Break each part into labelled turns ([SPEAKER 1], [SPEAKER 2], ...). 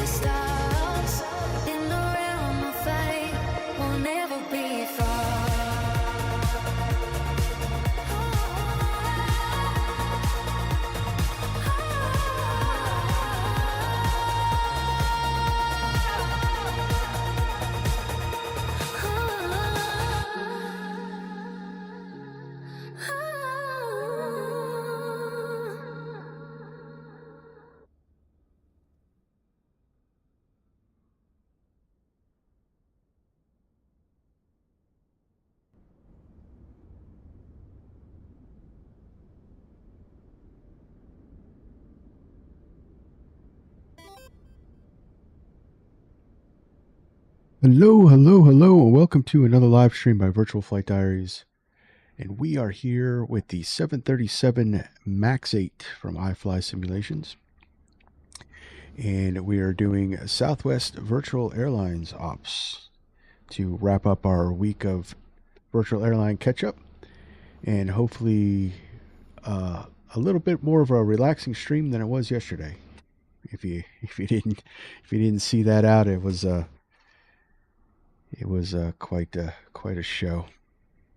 [SPEAKER 1] stars in the realm of fate will never be far.
[SPEAKER 2] Hello, hello, hello, and welcome to another live stream by Virtual Flight Diaries. And we are here with the 737 MAX 8 from Ifly Simulations. And we are doing Southwest Virtual Airlines ops to wrap up our week of virtual airline catch-up. And hopefully a little bit more of a relaxing stream than it was yesterday. If you didn't see that out, it was quite a show.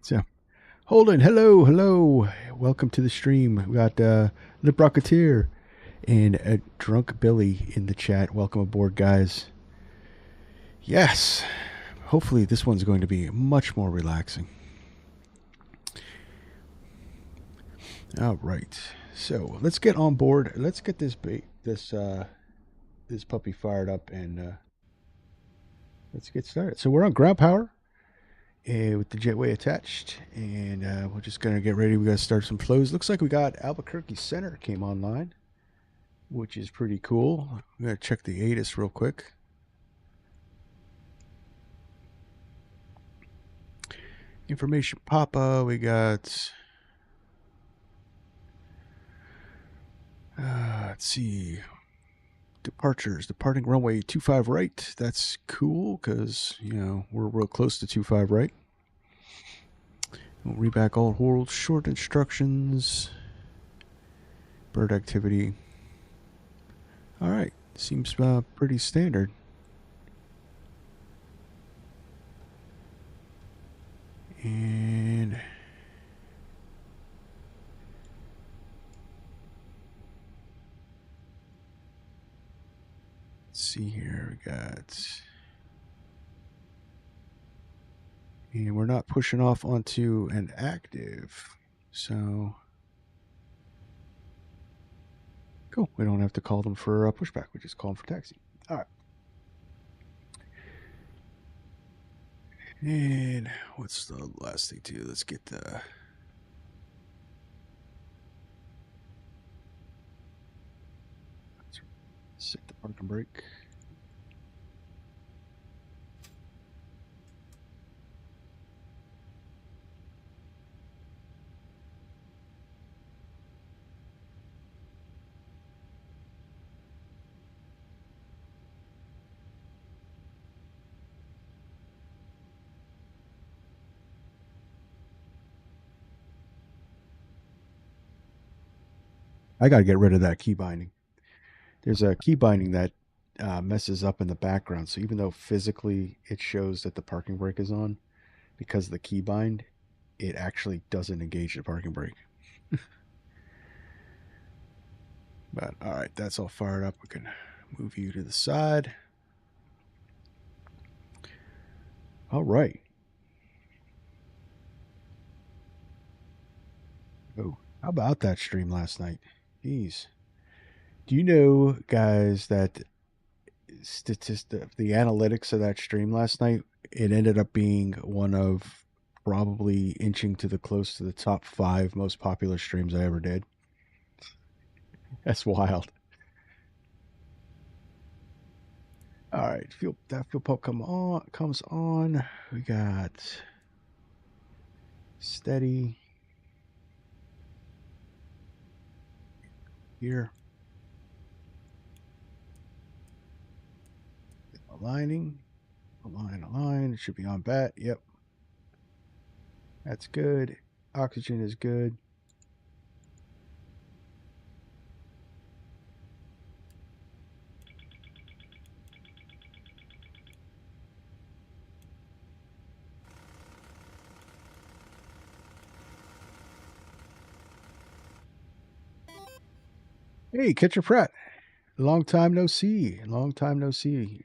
[SPEAKER 2] So, Holden, hello, welcome to the stream. We got Lip Rocketeer and Drunk Billy in the chat. Welcome aboard, guys. Yes, hopefully this one's going to be much more relaxing. All right, so let's get on board. Let's get this puppy fired up and let's get started. So we're on ground power with the jetway attached, and we're just going to get ready. We got to start some flows. Looks like we got Albuquerque Center came online, which is pretty cool. I'm going to check the ATIS real quick. Information Papa, we got... let's see. Departures. Departing runway 25 right. That's cool because, you know, we're real close to 25 right. We'll read back all hold short instructions. Bird activity. All right. Seems pretty standard. And let's see here. We got, and we're not pushing off onto an active, so cool. We don't have to call them for pushback. We just call them for taxi. All right. And what's the last thing to do? Let's get the... set the parking brake. I got to get rid of that key binding. There's a key binding that messes up in the background. So even though physically it shows that the parking brake is on, because of the key bind, it actually doesn't engage the parking brake. But all right, that's all fired up. We can move you to the side. All right. Oh, how about that stream last night? Jeez. Do you know, guys, that the analytics of that stream last night, it ended up being one of probably inching to the close to the top 5 most popular streams I ever did. That's wild. All right, fuel pump comes on. We got steady here. Aligning. Align. It should be on bat. Yep. That's good. Oxygen is good. Hey, Catcher Pratt. Long time no see. Long time no see.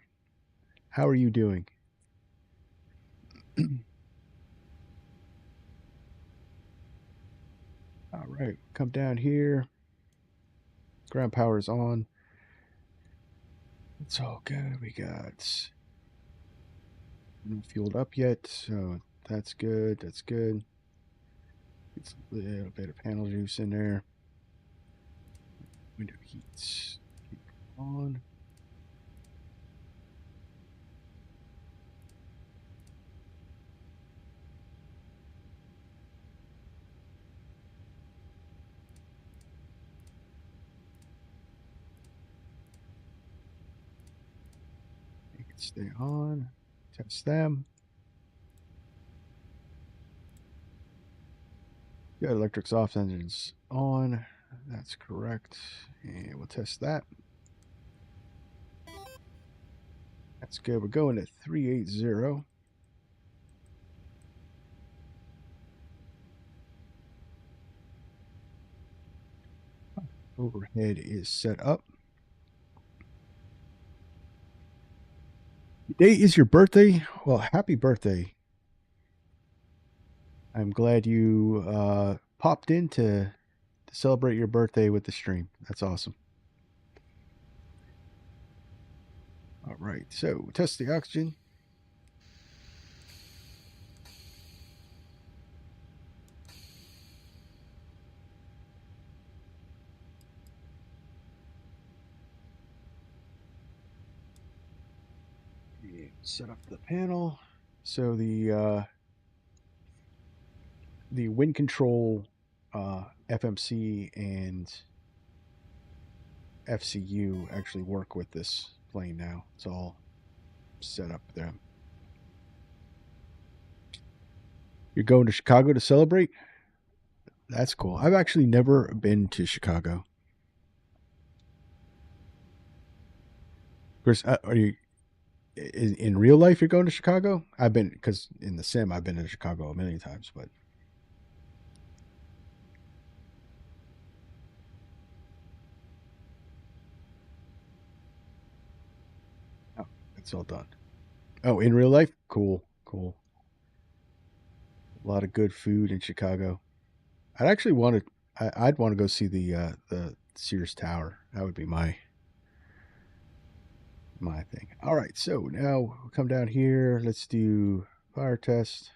[SPEAKER 2] How are you doing? All right, come down here. Ground power is on. It's all good. We got not fueled up yet, so that's good. That's good. Get a little bit of panel juice in there. Window heats. Keep on. Make it stay on. Test them. Got electrics off, engines on. That's correct. And we'll test that. That's good. We're going at 380. Overhead is set up. Today is your birthday. Well, happy birthday. I'm glad you popped in to celebrate your birthday with the stream. That's awesome. All right, so test the oxygen. And set up the panel. So the wind control, FMC and FCU actually work with this plane now. It's all set up there. You're going to Chicago to celebrate? That's cool. I've actually never been to Chicago. Of course, are you in real life? You're going to Chicago? I've been, because in the sim, I've been to Chicago a million times, but oh, it's all done. Oh, in real life? Cool, cool. A lot of good food in Chicago. I'd actually want to. I'd want to go see the Sears Tower. That would be my thing. All right, so now we'll come down here. Let's do fire test.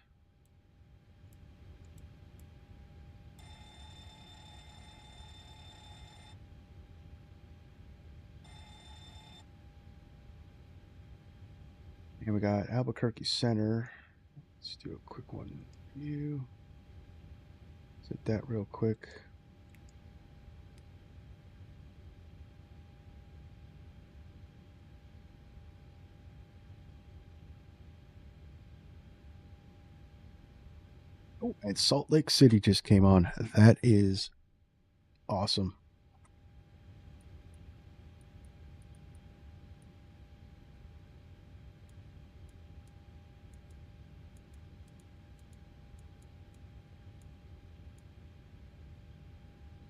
[SPEAKER 2] And we got Albuquerque Center. Let's do a quick one view. Set that real quick. Oh, and Salt Lake City just came on. That is awesome.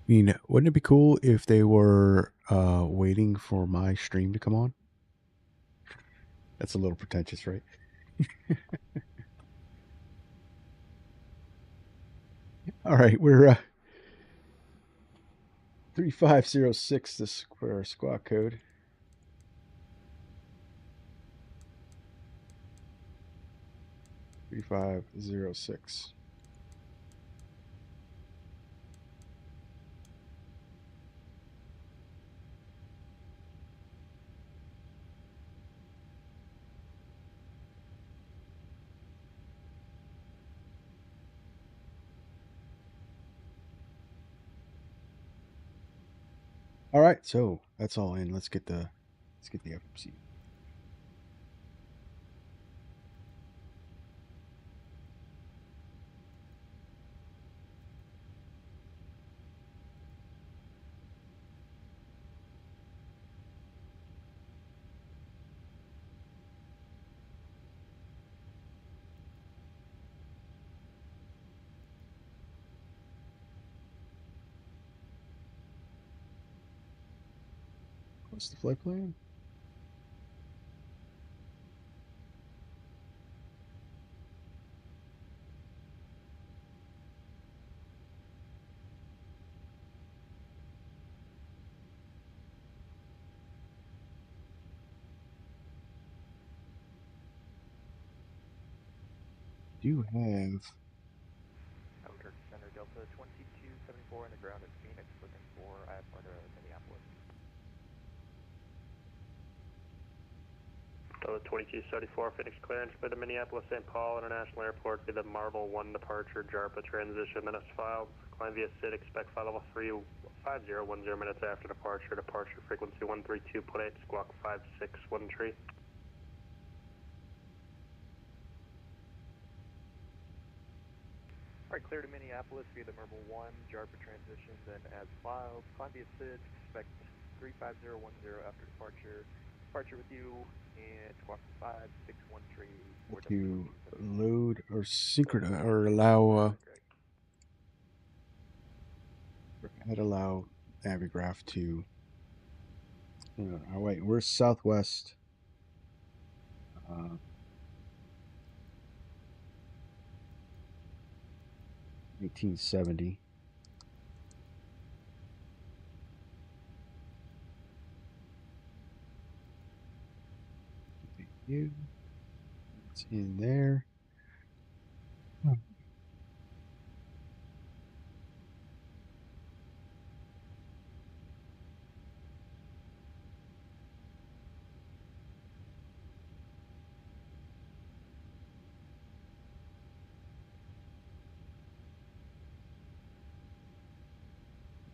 [SPEAKER 2] I mean, wouldn't it be cool if they were waiting for my stream to come on? That's a little pretentious, right? All right, we're 3506 this for our squawk code. Three 3506. All right, so that's all in. Let's get the FMC. What's the flight plan? Do have
[SPEAKER 3] Albuquerque Center, Delta 2274 on the ground at Pheonix, looking for IFR to Minneapolis.
[SPEAKER 4] Delta 2274, Phoenix clearance for the Minneapolis St. Paul International Airport via the Marble 1 departure, JARPA transition, minutes filed. Climb via SID, expect flight level 35010 minutes after departure. Departure frequency 132.8, squawk 561 tree.
[SPEAKER 3] Alright, clear to Minneapolis via the Marble 1, JARPA transition, then as filed. Climb via SID, expect 35010 after departure. Departure with you, and squawk 561 tree.
[SPEAKER 2] to load or synchronize or allow I'd allow Navigraph to. Oh wait, we're southwest. 1870. Thank you. It's in there.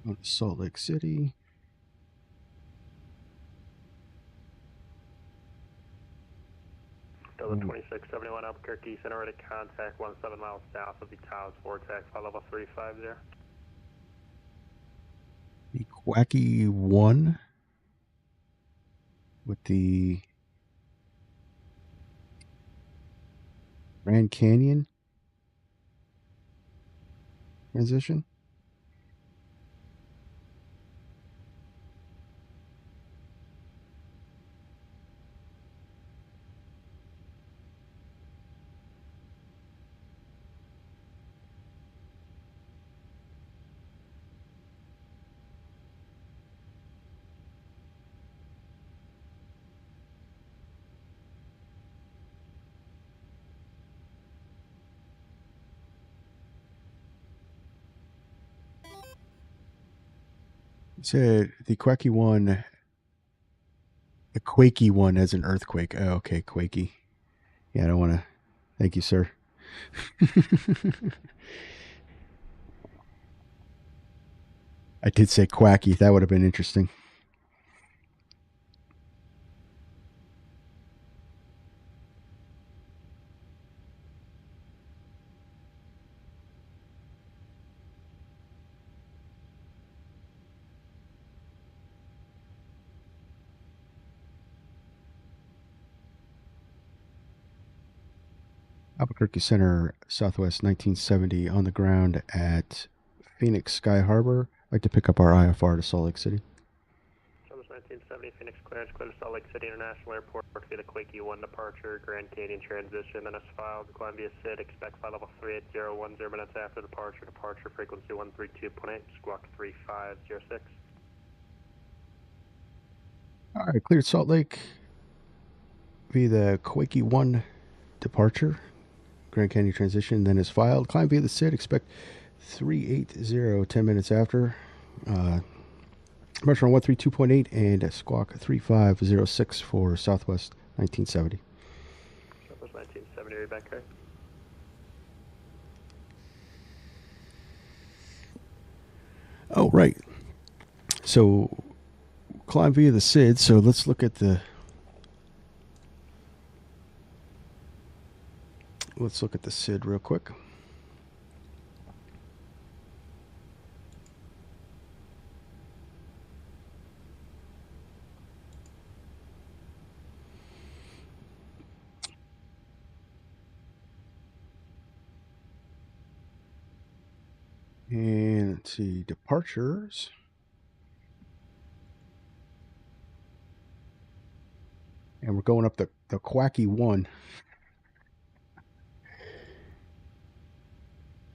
[SPEAKER 2] Go to Salt Lake City.
[SPEAKER 4] Delta 2671, Albuquerque Center, ready to contact 17 miles south of the Taos Vortex, flight level 350.
[SPEAKER 2] The Quacky 1 with the Grand Canyon transition. It said the Quacky 1, the Quakey 1 as an earthquake. Oh, okay, Quakey. Yeah, I don't want to. Thank you, sir. I did say quacky. That would have been interesting. Albuquerque Center, Southwest 1970, on the ground at Phoenix Sky Harbor. I'd like to pick up our IFR to Salt Lake City.
[SPEAKER 4] Southwest 1970, Phoenix clearance, clear to Salt Lake City International Airport via the Quakey 1 departure, Grand Canyon transition, then as filed. Climb via SID, expect flight level 38010 minutes after departure. Departure frequency 132.8, squawk 3506.
[SPEAKER 2] All right, cleared Salt Lake via the Quakey 1 departure, Grand Canyon transition, then is filed. Climb via the SID, expect 380 10 minutes after. Departure on 132.8 and squawk 3506 for Southwest 1970.
[SPEAKER 4] Southwest 1970, are you back there?
[SPEAKER 2] Oh, right. So climb via the SID. So let's look at the SID real quick. And let's see, departures. And we're going up the Quacky 1.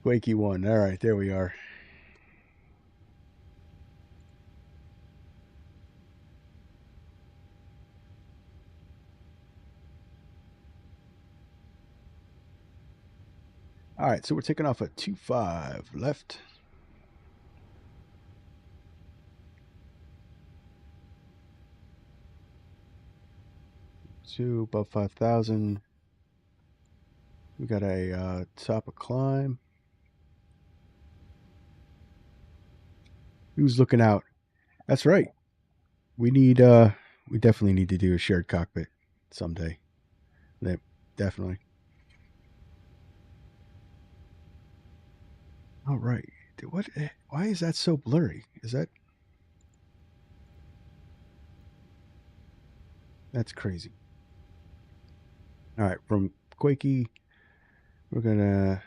[SPEAKER 2] Quaky 1. All right, there we are. All right, so we're taking off at 25 left. Two above 5,000. We got a top of climb. Who's looking out? That's right. We definitely need to do a shared cockpit someday. Yep, definitely. All right. What? Why is that so blurry? Is that? That's crazy. All right, from Quakey, we're gonna,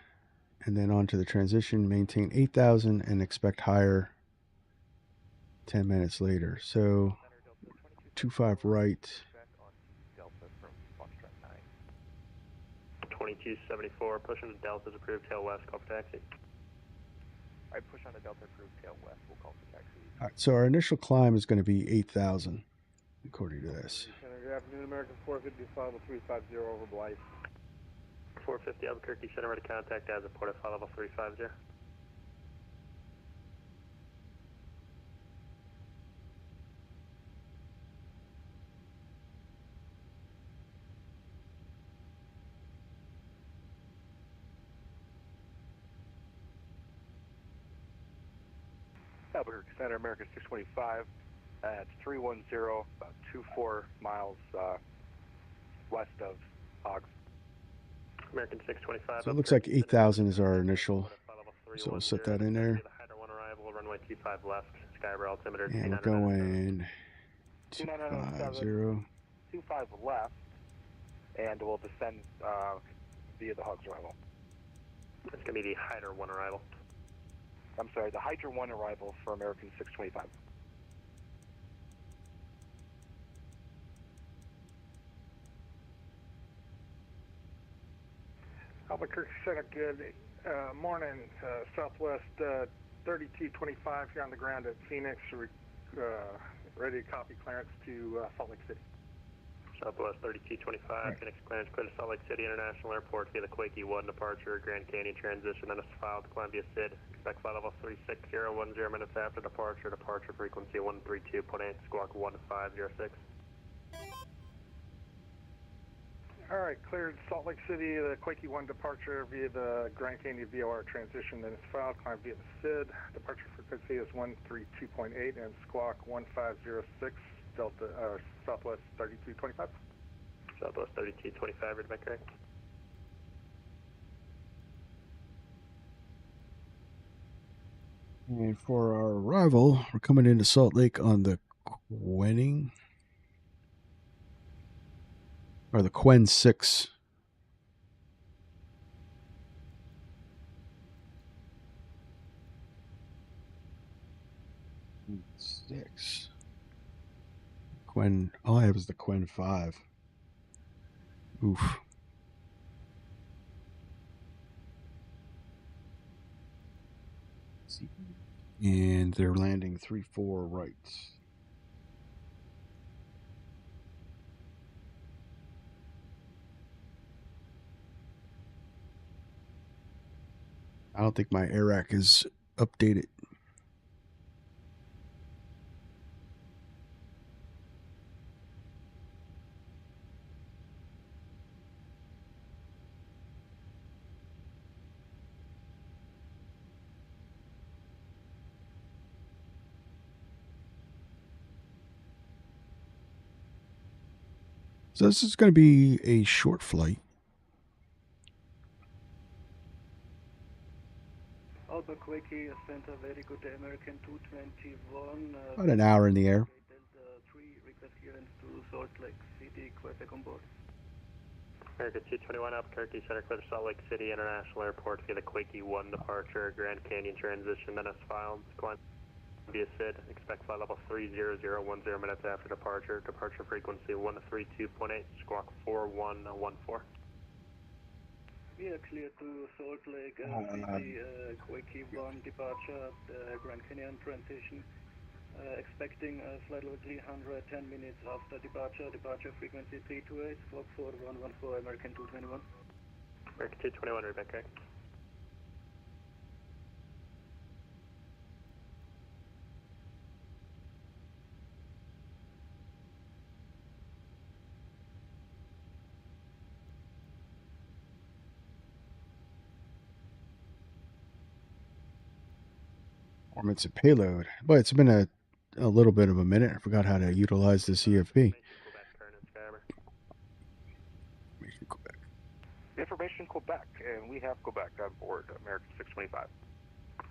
[SPEAKER 2] and then on to the transition, maintain 8,000 and expect higher 10 minutes later. So 25 right.
[SPEAKER 3] Delta from Foxtrot 9.
[SPEAKER 4] 2274, pushing to Delta's approved tail west, call for taxi.
[SPEAKER 3] Alright, push on the Delta approved tail west, we'll call for taxi.
[SPEAKER 2] All right, so our initial climb is going to be 8,000, according to this.
[SPEAKER 5] Good afternoon, American 455 350 over Blythe.
[SPEAKER 4] 450 Albuquerque Center, ready to contact as reported, flight level 350.
[SPEAKER 5] Albuquerque Center, American 625. It's 310, about 24 miles west of Hogs.
[SPEAKER 4] American 625.
[SPEAKER 2] So it looks like 8,000 is our initial. So we'll set that in there.
[SPEAKER 4] Runway 25 left, Skyber altimeter.
[SPEAKER 2] And we're going 250.
[SPEAKER 5] 25 left, and we'll descend via the Hogs arrival.
[SPEAKER 4] It's going to be the Hyder 1 arrival.
[SPEAKER 5] I'm sorry, the Hydra 1 arrival for American 625.
[SPEAKER 6] Albuquerque Center, good morning. Southwest 3225 here on the ground at Pheonix, ready to copy clearance to Salt Lake City.
[SPEAKER 4] Southwest 3225, Phoenix clearance clear to Salt Lake City International Airport via the Quakey 1 departure, Grand Canyon transition, then a filed Columbia SID. Expect flight level 36010 minutes after departure, departure frequency 132.8, squawk 1506.
[SPEAKER 6] All right, cleared Salt Lake City, the Quakey 1 departure via the Grand Canyon VOR transition, then it's filed, climb via the SID. Departure frequency is 132.8 and squawk 1506, Delta, Southwest 3225.
[SPEAKER 4] Southwest 3225, ready to make correct.
[SPEAKER 2] And for our arrival, we're coming into Salt Lake on the Quenning. Or the Quen 6. Quen, all I have is the Quen 5. Oof. And they're landing 3-4 right. I don't think my AIRAC is updated. So this is going to be a short flight.
[SPEAKER 7] Albuquerque, Center, very good American 221.
[SPEAKER 2] About an hour in the air.
[SPEAKER 7] Delta 3, request clearance to Salt Lake City, Quebec on board.
[SPEAKER 4] American 221 Albuquerque Center, clear to Salt Lake City International Airport via the Quakey 1 departure, Grand Canyon transition, then as filed, climb. via SID, expect flight level 30010 minutes after departure. Departure frequency 132.8, squawk 4114.
[SPEAKER 7] We are clear to Salt Lake City, Quickie 1 departure, Grand Canyon transition. Expecting flight level 310 minutes after departure. Departure frequency 328, squawk 4114, American 221.
[SPEAKER 4] American 221, read back, okay.
[SPEAKER 2] Performance and payload. But it's been a little bit of a minute. I forgot how to utilize the CFP.
[SPEAKER 5] Information Quebec, and we have Quebec on board, American 625.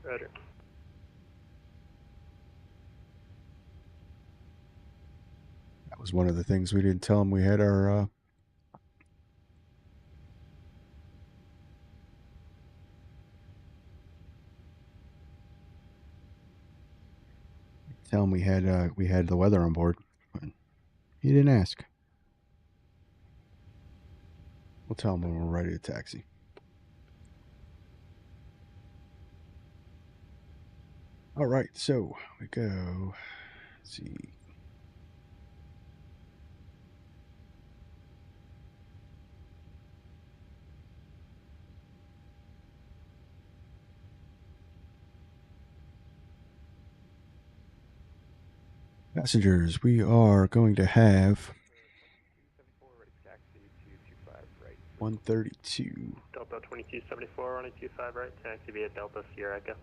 [SPEAKER 4] Roger.
[SPEAKER 2] That was one of the things we didn't tell them. We had our tell him we had the weather on board, but he didn't ask. We'll tell him when we're ready to taxi. All right, so we go. Let's see. Passengers, we are going to have 132.
[SPEAKER 4] Delta 2274, running 25 right, taxi via Delta Sierra Echo.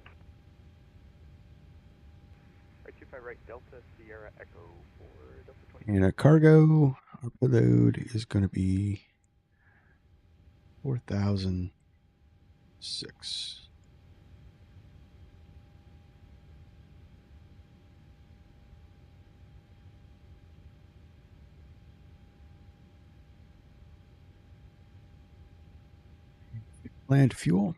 [SPEAKER 3] Right, 25 right, Delta Sierra Echo for Delta 20.
[SPEAKER 2] And a cargo, our payload is going to be 4,006. Land fuel.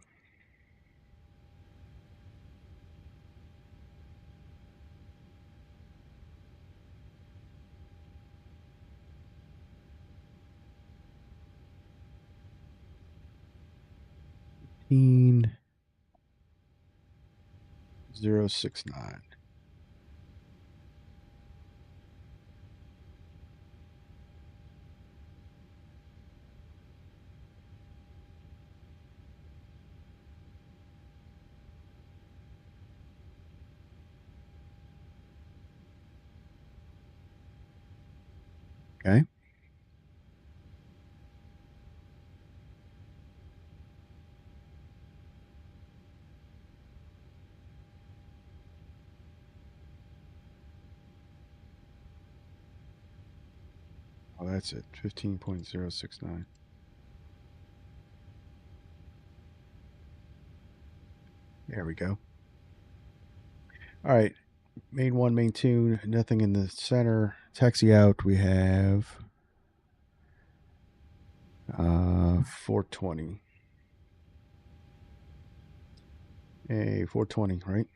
[SPEAKER 2] $15,069. Okay. Oh, that's it. 15.069. There we go. All right. Main one, main two, nothing in the center. Taxi out, we have 420. Hey, 420, right?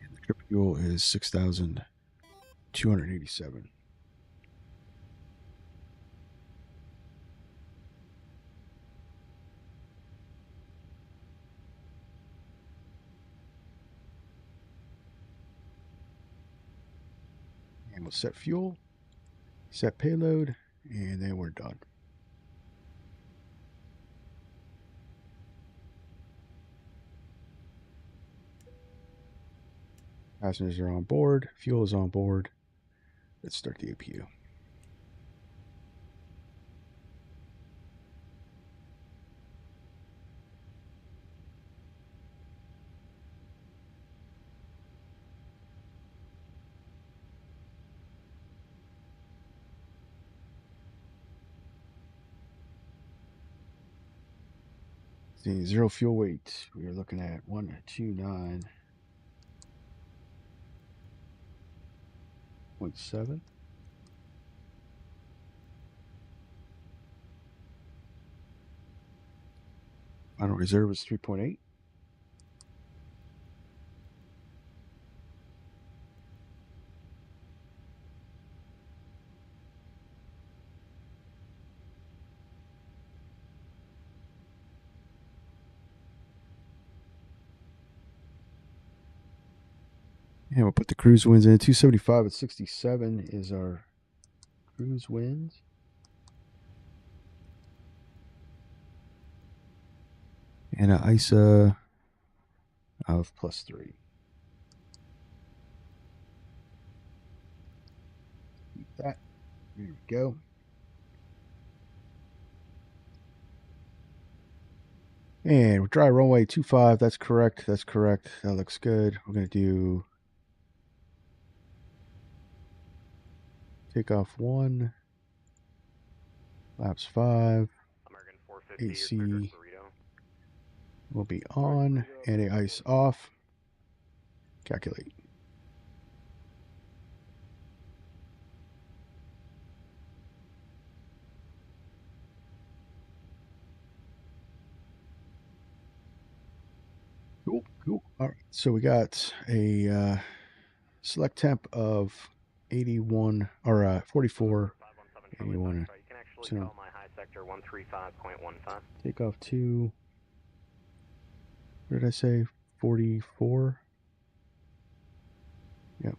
[SPEAKER 2] And the trip fuel is 6,287. And we'll set fuel, set payload, and then we're done. Passengers are on board. Fuel is on board. Let's start the APU. See, zero fuel weight. We are looking at 129.7. Final reserve is 3.8. And we'll put the cruise winds in. 275 at 67 is our cruise winds. And an ISA of +3. Keep that. There we go. And we're dry runway 25. That's correct. That's correct. That looks good. We're going to do takeoff 1, flaps 5, AC will be on, anti-ice off. Calculate. Cool, cool. All right, so we got a select temp of 81 or 44. 81.
[SPEAKER 4] You can actually tell my high sector 135.15.
[SPEAKER 2] Takeoff 2. What did I say? 44. Yep.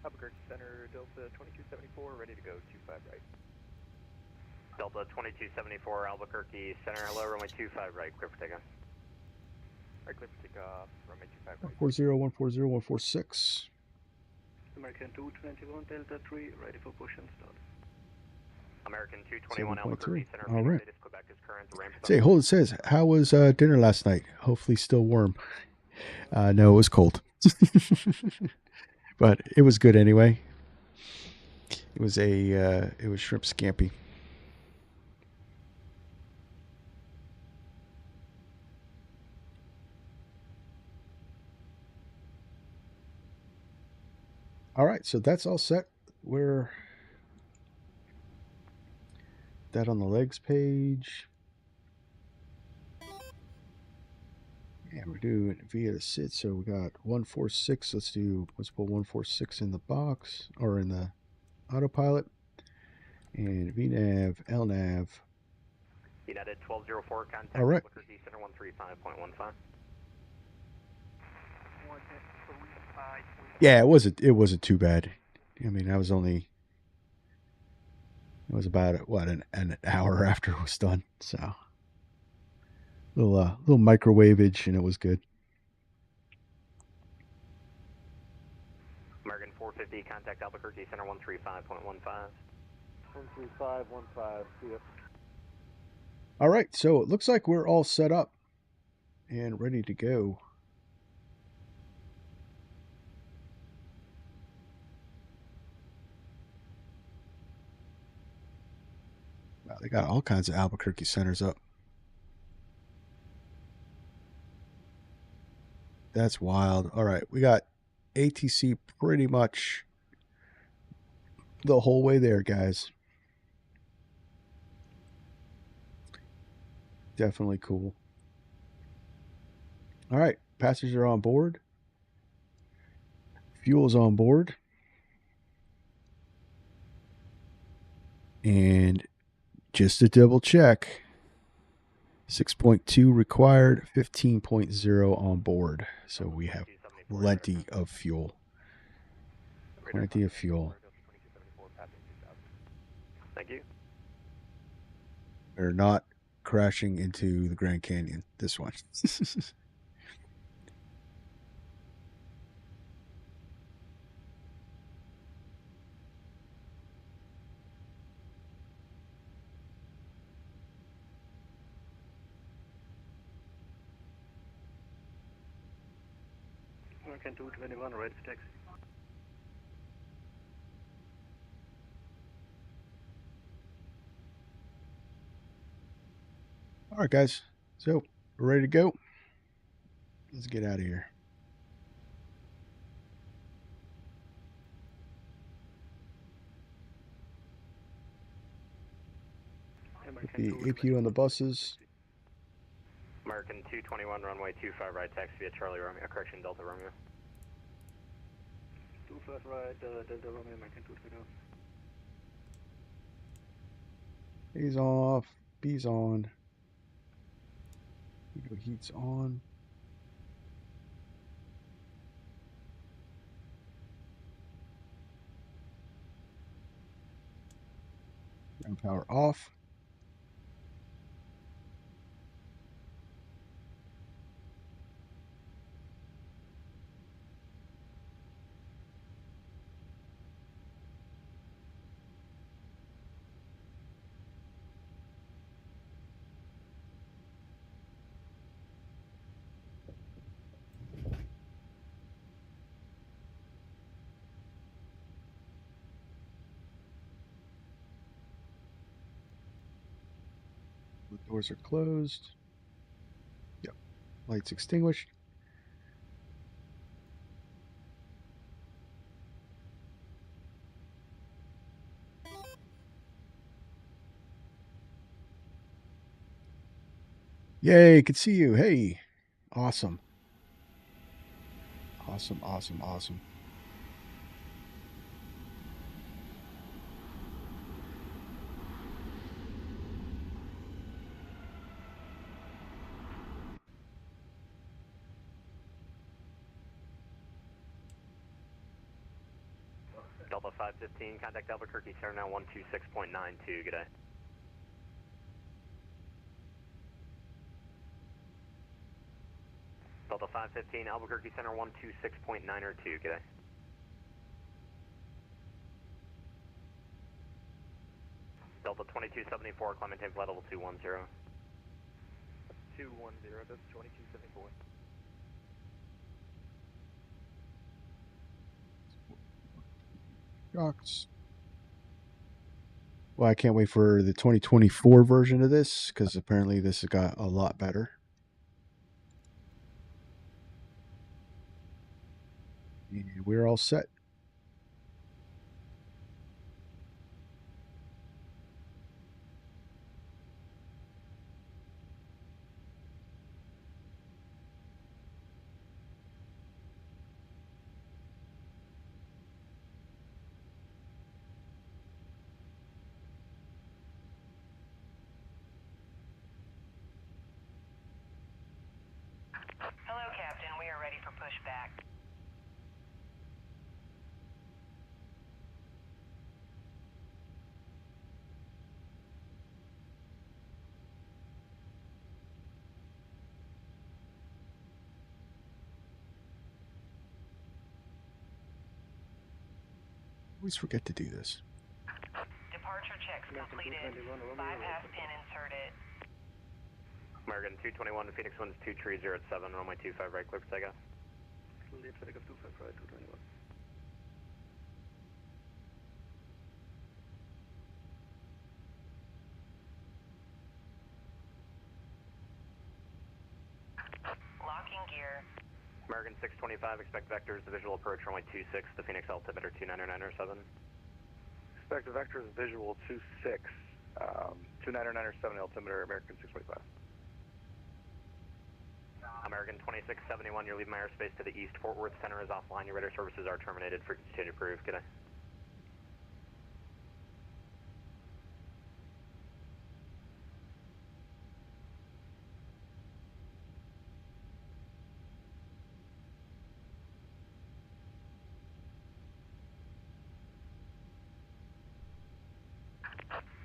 [SPEAKER 3] Albuquerque Center, Delta 2274, ready to go, 25 right.
[SPEAKER 4] Delta 2274, Albuquerque Center, hello, runway 25 right, clear for takeoff.
[SPEAKER 3] Alright, clear for takeoff, runway 25 right.
[SPEAKER 2] 140, 140, 146.
[SPEAKER 7] American 221 Delta 3, ready for push and start.
[SPEAKER 4] American 221 Albuquerque Center,
[SPEAKER 2] all right.
[SPEAKER 4] status Quebec is current, ramp
[SPEAKER 2] Say, hold it says, how was dinner last night? Hopefully still warm. No, it was cold. But it was good anyway. It was it was shrimp scampi. All right, so that's all set. We're that on the legs page. And we're doing it via the SID. So we got 146. Let's put 146 in the box or in the autopilot. And VNAV, LNAV.
[SPEAKER 4] United 1204, contact
[SPEAKER 2] all right.
[SPEAKER 4] Albuquerque Center 135.15.
[SPEAKER 2] Yeah, it wasn't too bad. I mean, it was about what an hour after it was done. So little microwavage, and it was good.
[SPEAKER 4] American 450, contact Albuquerque Center 135.15.
[SPEAKER 3] 13515, see ya.
[SPEAKER 2] All right, so it looks like we're all set up and ready to go. Wow, they got all kinds of Albuquerque centers up. That's wild. All right, we got ATC pretty much the whole way there, guys. Definitely cool. All right, passengers are on board. Fuel's on board. And just to double check, 6.2 required, 15.0 on board. So we have plenty of fuel. Plenty of fuel.
[SPEAKER 4] Thank you.
[SPEAKER 2] We're not crashing into the Grand Canyon, this one.
[SPEAKER 7] American 221, ready for taxi.
[SPEAKER 2] All right, guys. So we're ready to go. Let's get out of here. Put the APU on the buses.
[SPEAKER 4] American 221, runway 25 right, taxi via Charlie Romeo, correction, Delta Romeo.
[SPEAKER 7] 25 right, Delta Romeo, American 221.
[SPEAKER 2] A's off. B's on. Heat's on. Ground power off. The doors are closed. Yep. Lights extinguished. Yay, could see you. Hey. Awesome. Awesome, awesome, awesome.
[SPEAKER 4] Delta 515, contact Albuquerque, Center now 126.92, good day. Delta 515, Albuquerque Center 126.902, good day. Delta 2274, climb maintain flight level 210.
[SPEAKER 3] 210, that's 2274.
[SPEAKER 2] Shocks. Well, I can't wait for the 2024 version of this because apparently this has got a lot better. And we're all set.
[SPEAKER 8] Hello, Captain. We are ready for pushback.
[SPEAKER 2] Always forget to do this.
[SPEAKER 8] Departure checks completed. Bypass pin inserted.
[SPEAKER 4] American 221, Phoenix 1's 2307, runway 25 right, clear for takeoff.
[SPEAKER 7] Clear for takeoff 25 right, 221.
[SPEAKER 8] Locking gear.
[SPEAKER 4] American 625, expect vectors, the visual approach, runway 26, the Phoenix altimeter 29907.
[SPEAKER 5] Expect vectors visual 26, 29907 altimeter, American 625.
[SPEAKER 4] American 2671, you're leaving my airspace to the east. Fort Worth Center is offline. Your radar services are terminated. Frequency change approved. Good day.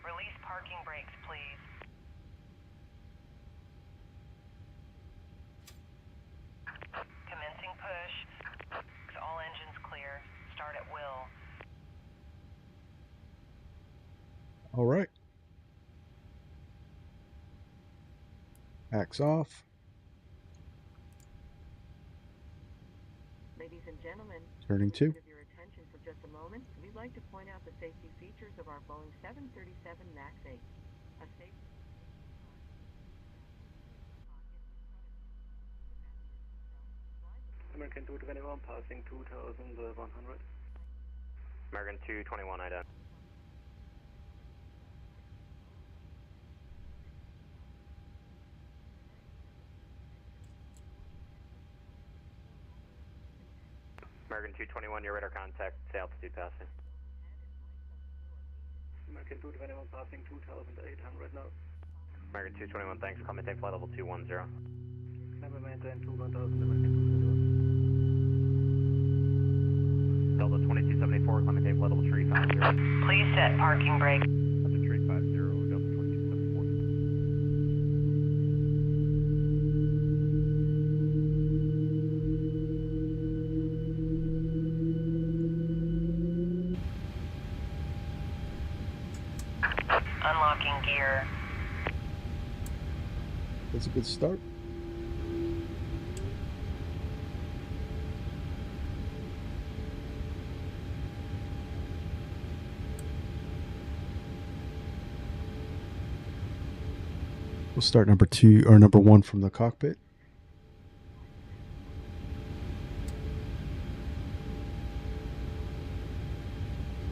[SPEAKER 8] Release parking brakes, please. Commencing push. All engines clear. Start at will.
[SPEAKER 2] All right. Axe off.
[SPEAKER 8] Ladies
[SPEAKER 2] Turning 2.
[SPEAKER 9] Your attention for just a moment. We'd like to point out the safety features of our Boeing 737 MAX 8. A safe
[SPEAKER 7] American 221 passing 2,100.
[SPEAKER 4] American 221, IDA. American 221, your radar contact, say altitude passing.
[SPEAKER 7] American 221 passing 2,800 now.
[SPEAKER 4] American 221, thanks. Call maintain flight level 210.
[SPEAKER 7] Climb and maintain 21000, American 221.
[SPEAKER 4] Delta 2274, climb maintain flight level 350.
[SPEAKER 8] Please set parking brake.
[SPEAKER 3] That's a 350, Delta 2274.
[SPEAKER 8] Unlocking gear.
[SPEAKER 2] That's a good start. We'll start number 2 or number 1 from the cockpit.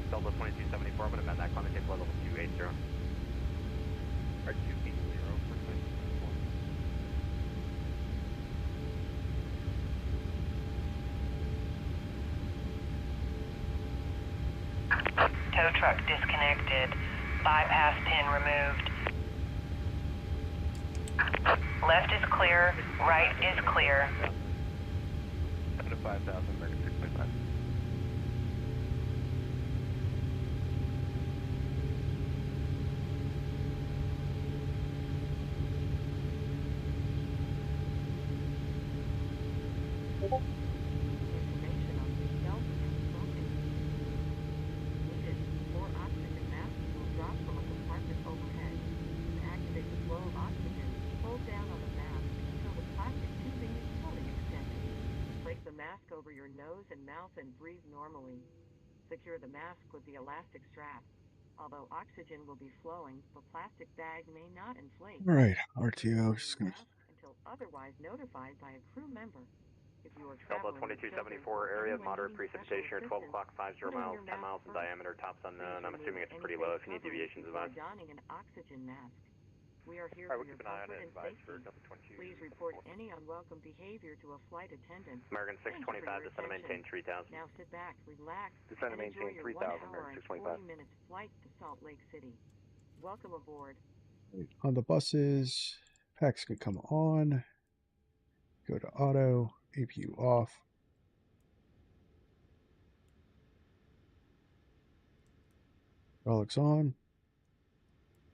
[SPEAKER 4] Delta 2274, I'm going to bend that, climb maintain flight level 280.
[SPEAKER 3] Or 280 for 2274.
[SPEAKER 8] Tow truck disconnected. Bypass pin removed. Left is clear. Right is clear.
[SPEAKER 3] 7 to 5,000, American 625.
[SPEAKER 9] information on seatbelt and smoking. Needed. More oxygen masks will drop from a compartment overhead. To activate the flow of oxygen, hold down on the mask until the plastic tubing is fully extended. Place the mask over your nose and mouth and breathe normally. Secure the mask with the elastic strap. Although oxygen will be flowing, the plastic bag may not inflate.
[SPEAKER 2] All right, RTO. Just gonna.
[SPEAKER 9] Mask until otherwise notified by a crew member. If you are
[SPEAKER 4] Delta
[SPEAKER 9] traveling with
[SPEAKER 4] 2274,
[SPEAKER 9] children or
[SPEAKER 4] area of
[SPEAKER 9] anyone
[SPEAKER 4] moderate
[SPEAKER 9] needing
[SPEAKER 4] precipitation here,
[SPEAKER 9] special
[SPEAKER 4] 12 o'clock, 50
[SPEAKER 9] put on
[SPEAKER 4] miles,
[SPEAKER 9] your
[SPEAKER 4] 10
[SPEAKER 9] mask
[SPEAKER 4] miles in
[SPEAKER 9] first.
[SPEAKER 4] diameter, tops unknown. I'm
[SPEAKER 9] Please
[SPEAKER 4] assuming it's
[SPEAKER 9] remove
[SPEAKER 4] pretty
[SPEAKER 9] any
[SPEAKER 4] low
[SPEAKER 9] face
[SPEAKER 4] if you need
[SPEAKER 9] coverings
[SPEAKER 4] deviations
[SPEAKER 9] before
[SPEAKER 4] advised.
[SPEAKER 9] donning an oxygen mask. We are here
[SPEAKER 3] Alright,
[SPEAKER 9] for
[SPEAKER 3] we'll
[SPEAKER 9] your
[SPEAKER 3] keep an eye on
[SPEAKER 9] comfort
[SPEAKER 3] it
[SPEAKER 9] and
[SPEAKER 3] and advise for
[SPEAKER 9] safety.
[SPEAKER 3] Delta 22.
[SPEAKER 9] Please report any unwelcome behavior to a flight attendant.
[SPEAKER 4] American
[SPEAKER 9] Thank you for
[SPEAKER 4] 625,
[SPEAKER 9] your
[SPEAKER 4] descend and maintain
[SPEAKER 9] attention.
[SPEAKER 4] 3000.
[SPEAKER 9] Now sit back, relax,
[SPEAKER 5] Descend
[SPEAKER 9] and
[SPEAKER 5] and
[SPEAKER 9] enjoy
[SPEAKER 5] maintain
[SPEAKER 9] your
[SPEAKER 5] 3000,
[SPEAKER 9] 1 hour and
[SPEAKER 5] American 625.
[SPEAKER 9] 40 minutes flight to Salt Lake City. Welcome aboard.
[SPEAKER 2] On the buses, packs can come on. Go to auto, APU off. Hydraulics on.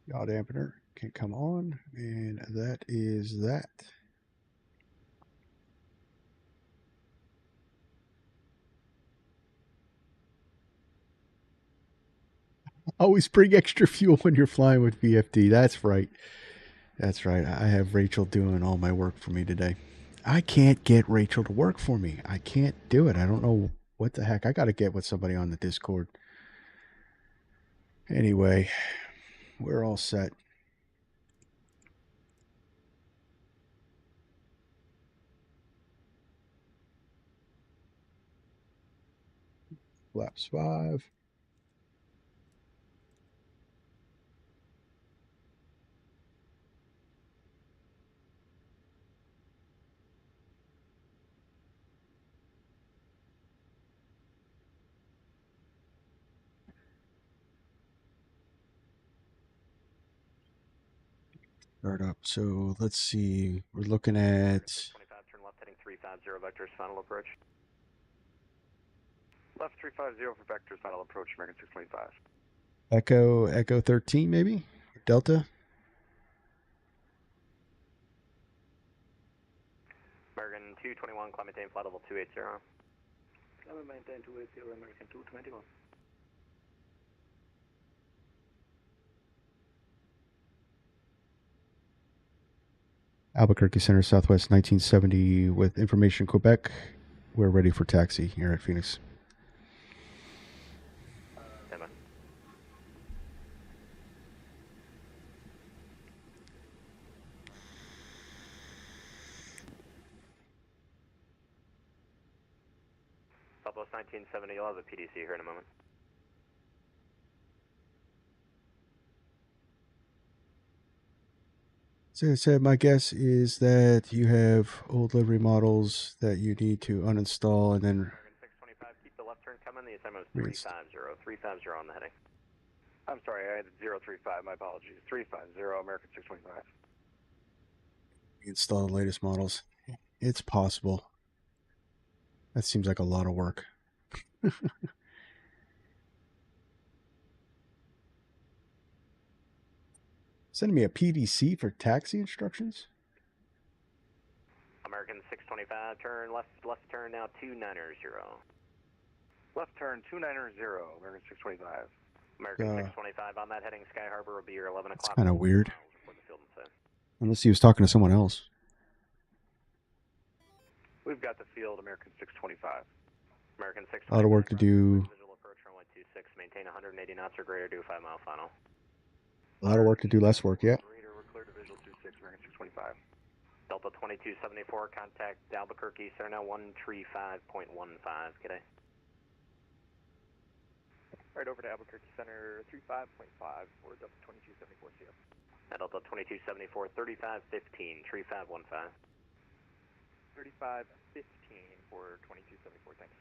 [SPEAKER 2] Yaw dampener can come on, and that is that. Always bring extra fuel when you're flying with VFD. That's right. That's right. I have Rachel doing all my work for me today. I can't get Rachel to work for me. I can't do it. I don't know what the heck. I got to get with somebody on the Discord. Anyway, we're all set. Flaps 5. Start up. So let's see. We're looking at
[SPEAKER 4] 25, turn left heading 350, vectors, final approach.
[SPEAKER 5] Left 350 for vectors, final approach, American 625.
[SPEAKER 2] Echo 13 maybe? Delta?
[SPEAKER 4] American 221, climb maintain flight level 280.
[SPEAKER 7] Climb and maintain 280, American 221.
[SPEAKER 2] Albuquerque Center, Southwest 1970 with information Quebec. We're ready for taxi here at Pheonix.
[SPEAKER 4] Southwest 1970, you'll have a PDC here in a moment.
[SPEAKER 2] So I said, my guess is that you have old livery models that you need to uninstall and then
[SPEAKER 4] American 625, keep the left turn coming. The assignment was
[SPEAKER 2] reinstall.
[SPEAKER 4] 350 on the heading.
[SPEAKER 5] I'm sorry, I had 035. My apologies. 350 American 625.
[SPEAKER 2] Install the latest models. It's possible. That seems like a lot of work. Sending me a PDC for taxi instructions?
[SPEAKER 4] American 625, turn left turn now 290.
[SPEAKER 5] Left turn 290, American 625.
[SPEAKER 4] American 625 on that heading. Sky Harbor will be your 11 o'clock.
[SPEAKER 2] That's kind of weird.
[SPEAKER 4] Report the field and say.
[SPEAKER 2] Unless he was talking to someone else.
[SPEAKER 5] We've got the field, American 625.
[SPEAKER 4] American 625.
[SPEAKER 2] A lot of work to do.
[SPEAKER 4] Visual approach runway 26, maintain 180 knots or greater, do a 5-mile final.
[SPEAKER 2] A lot of work to do, less work, yeah.
[SPEAKER 5] Radar, we're clear to visual 26, American 625.
[SPEAKER 4] Delta 2274, contact Albuquerque, center now 135.15, good day.
[SPEAKER 3] Right over to Albuquerque Center, 35.5 for Delta 2274 CO.
[SPEAKER 4] Delta 2274, 3515, 3515.
[SPEAKER 3] 3515 for 2274, thanks.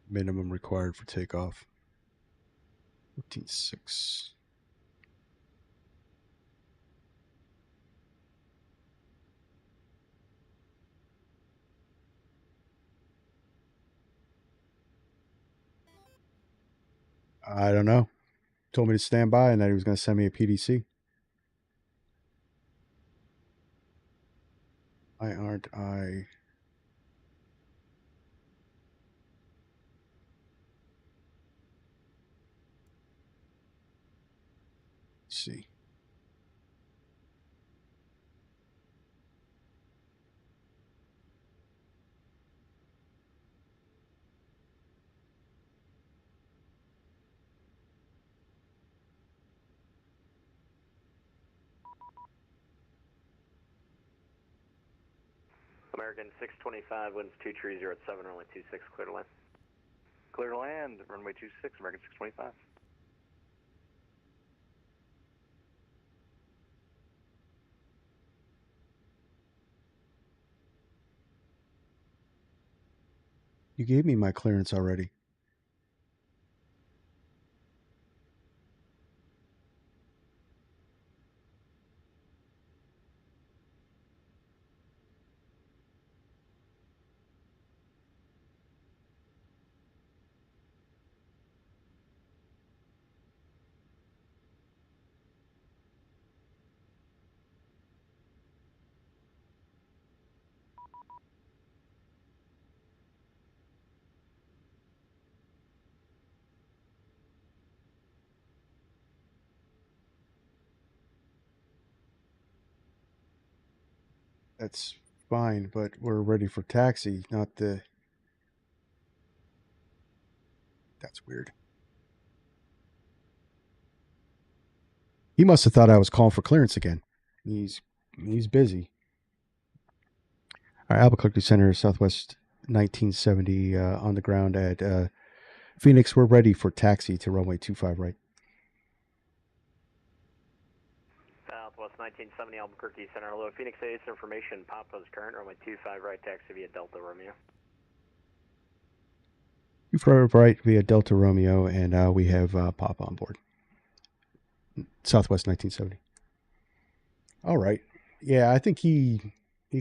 [SPEAKER 2] Minimum required for takeoff. 15.6. I don't know. Told me to stand by and that he was going to send me a PDC. Why aren't I? Let's see.
[SPEAKER 4] American 625, winds 230 at 7, runway 26, clear to land.
[SPEAKER 5] Clear to land, runway 26, American 625.
[SPEAKER 2] You gave me my clearance already. That's fine, but we're ready for taxi, not the... That's weird. He must have thought I was calling for clearance again. He's busy. All right, Albuquerque Center, Southwest 1970, on the ground at Pheonix. We're ready for taxi to runway 25 right.
[SPEAKER 4] Southwest 1970, Albuquerque Center. Hello, Phoenix Ace information. Papa's current, runway 25 right, taxi via Delta Romeo.
[SPEAKER 2] 25 right via Delta Romeo, and we have Papa on board. Southwest 1970. All right. Yeah, I think he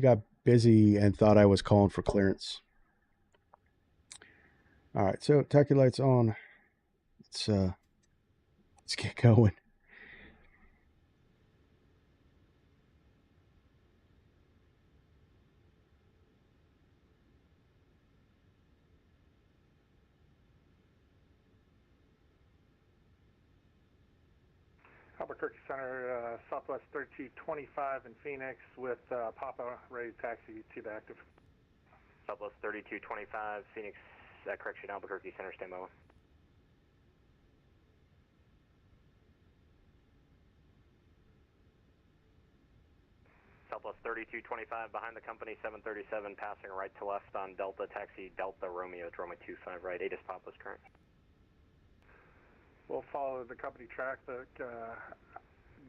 [SPEAKER 2] got busy and thought I was calling for clearance. All right, so taxi lights on. Let's get going.
[SPEAKER 6] Albuquerque Center, Southwest 3225 in Phoenix with Papa ready to taxi to the active.
[SPEAKER 4] Southwest 3225, Phoenix, correction, Albuquerque Center, stand by one. Southwest 3225 behind the company 737 passing right to left on Delta taxi Delta Romeo at runway 25 right, 8 is topless current.
[SPEAKER 6] We'll follow the company track, the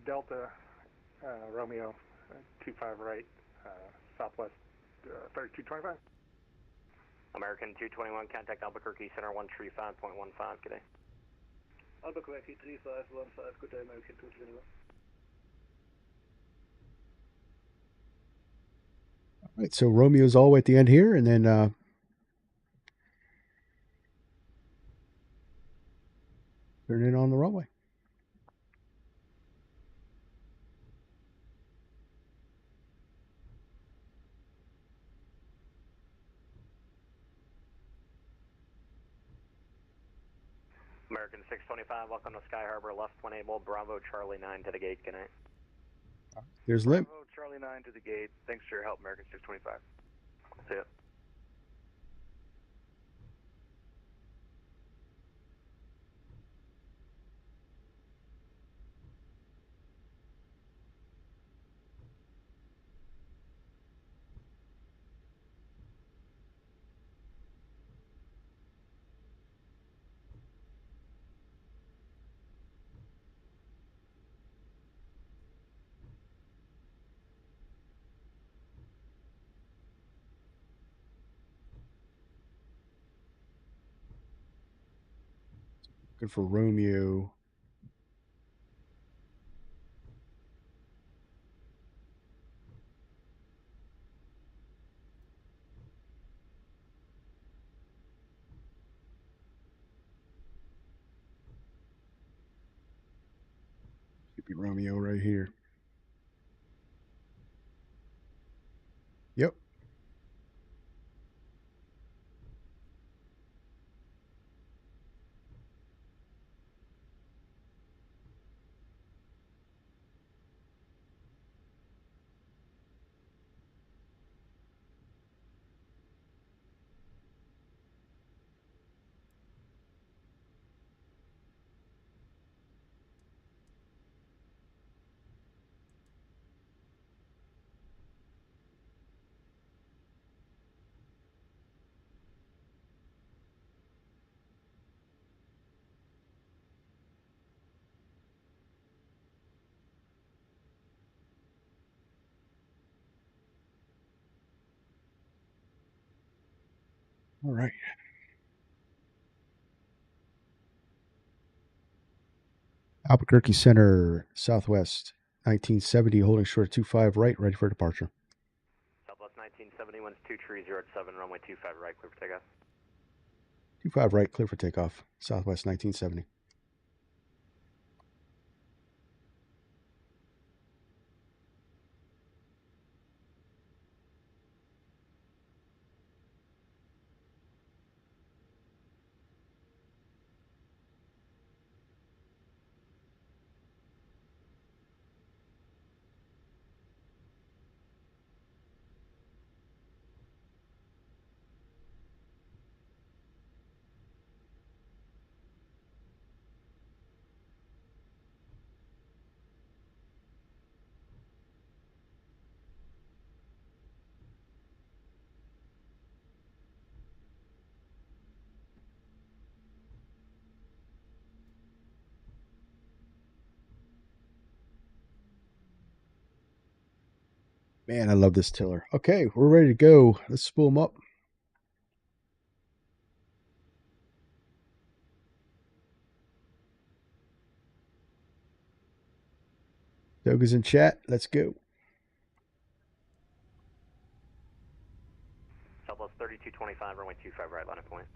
[SPEAKER 6] Delta Romeo 25 right, Southwest 3225.
[SPEAKER 4] American 221, contact Albuquerque Center 135.15, good day.
[SPEAKER 7] Albuquerque 3515, good day, American 221.
[SPEAKER 2] All right, so Romeo's all the way at the end here, and then turn in on the runway.
[SPEAKER 4] American 625, welcome to Sky Harbor, left when able, Bravo Charlie 9 to the gate, good night.
[SPEAKER 2] There's Lim.
[SPEAKER 5] Bravo, Charlie 9 to the gate. Thanks for your help, American 625.
[SPEAKER 4] See ya.
[SPEAKER 2] Good for Romeo. Should be Romeo right here. Yep. All right. Albuquerque Center, Southwest, 1970, holding short 25 right, ready for departure.
[SPEAKER 4] Southwest 1970, winds 230 at 7, runway 25 right, clear for takeoff.
[SPEAKER 2] 25 right, clear for takeoff. Southwest 1970. Man, I love this tiller. Okay, we're ready to go. Let's spool them up. Doug is in chat. Let's go.
[SPEAKER 4] Southwest 3225, runway 25 right, line of point.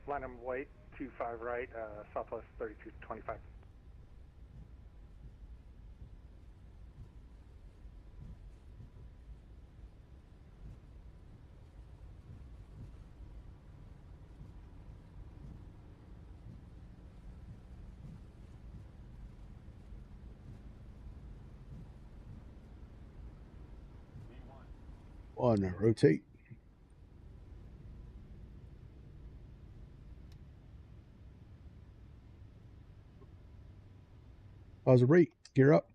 [SPEAKER 6] Line of white, 25 right, Southwest 3225.
[SPEAKER 2] One, rotate. Pause the rate. Gear up.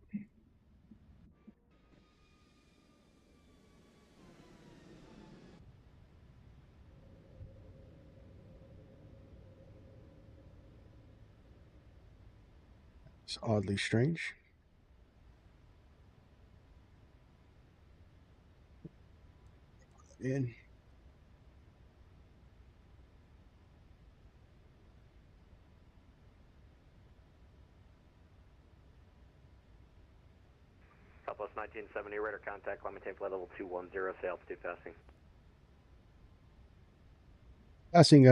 [SPEAKER 2] oddly strange. In.
[SPEAKER 4] Southwest 1970, radar contact, climb maintain flight level 210, say altitude passing.
[SPEAKER 2] Passing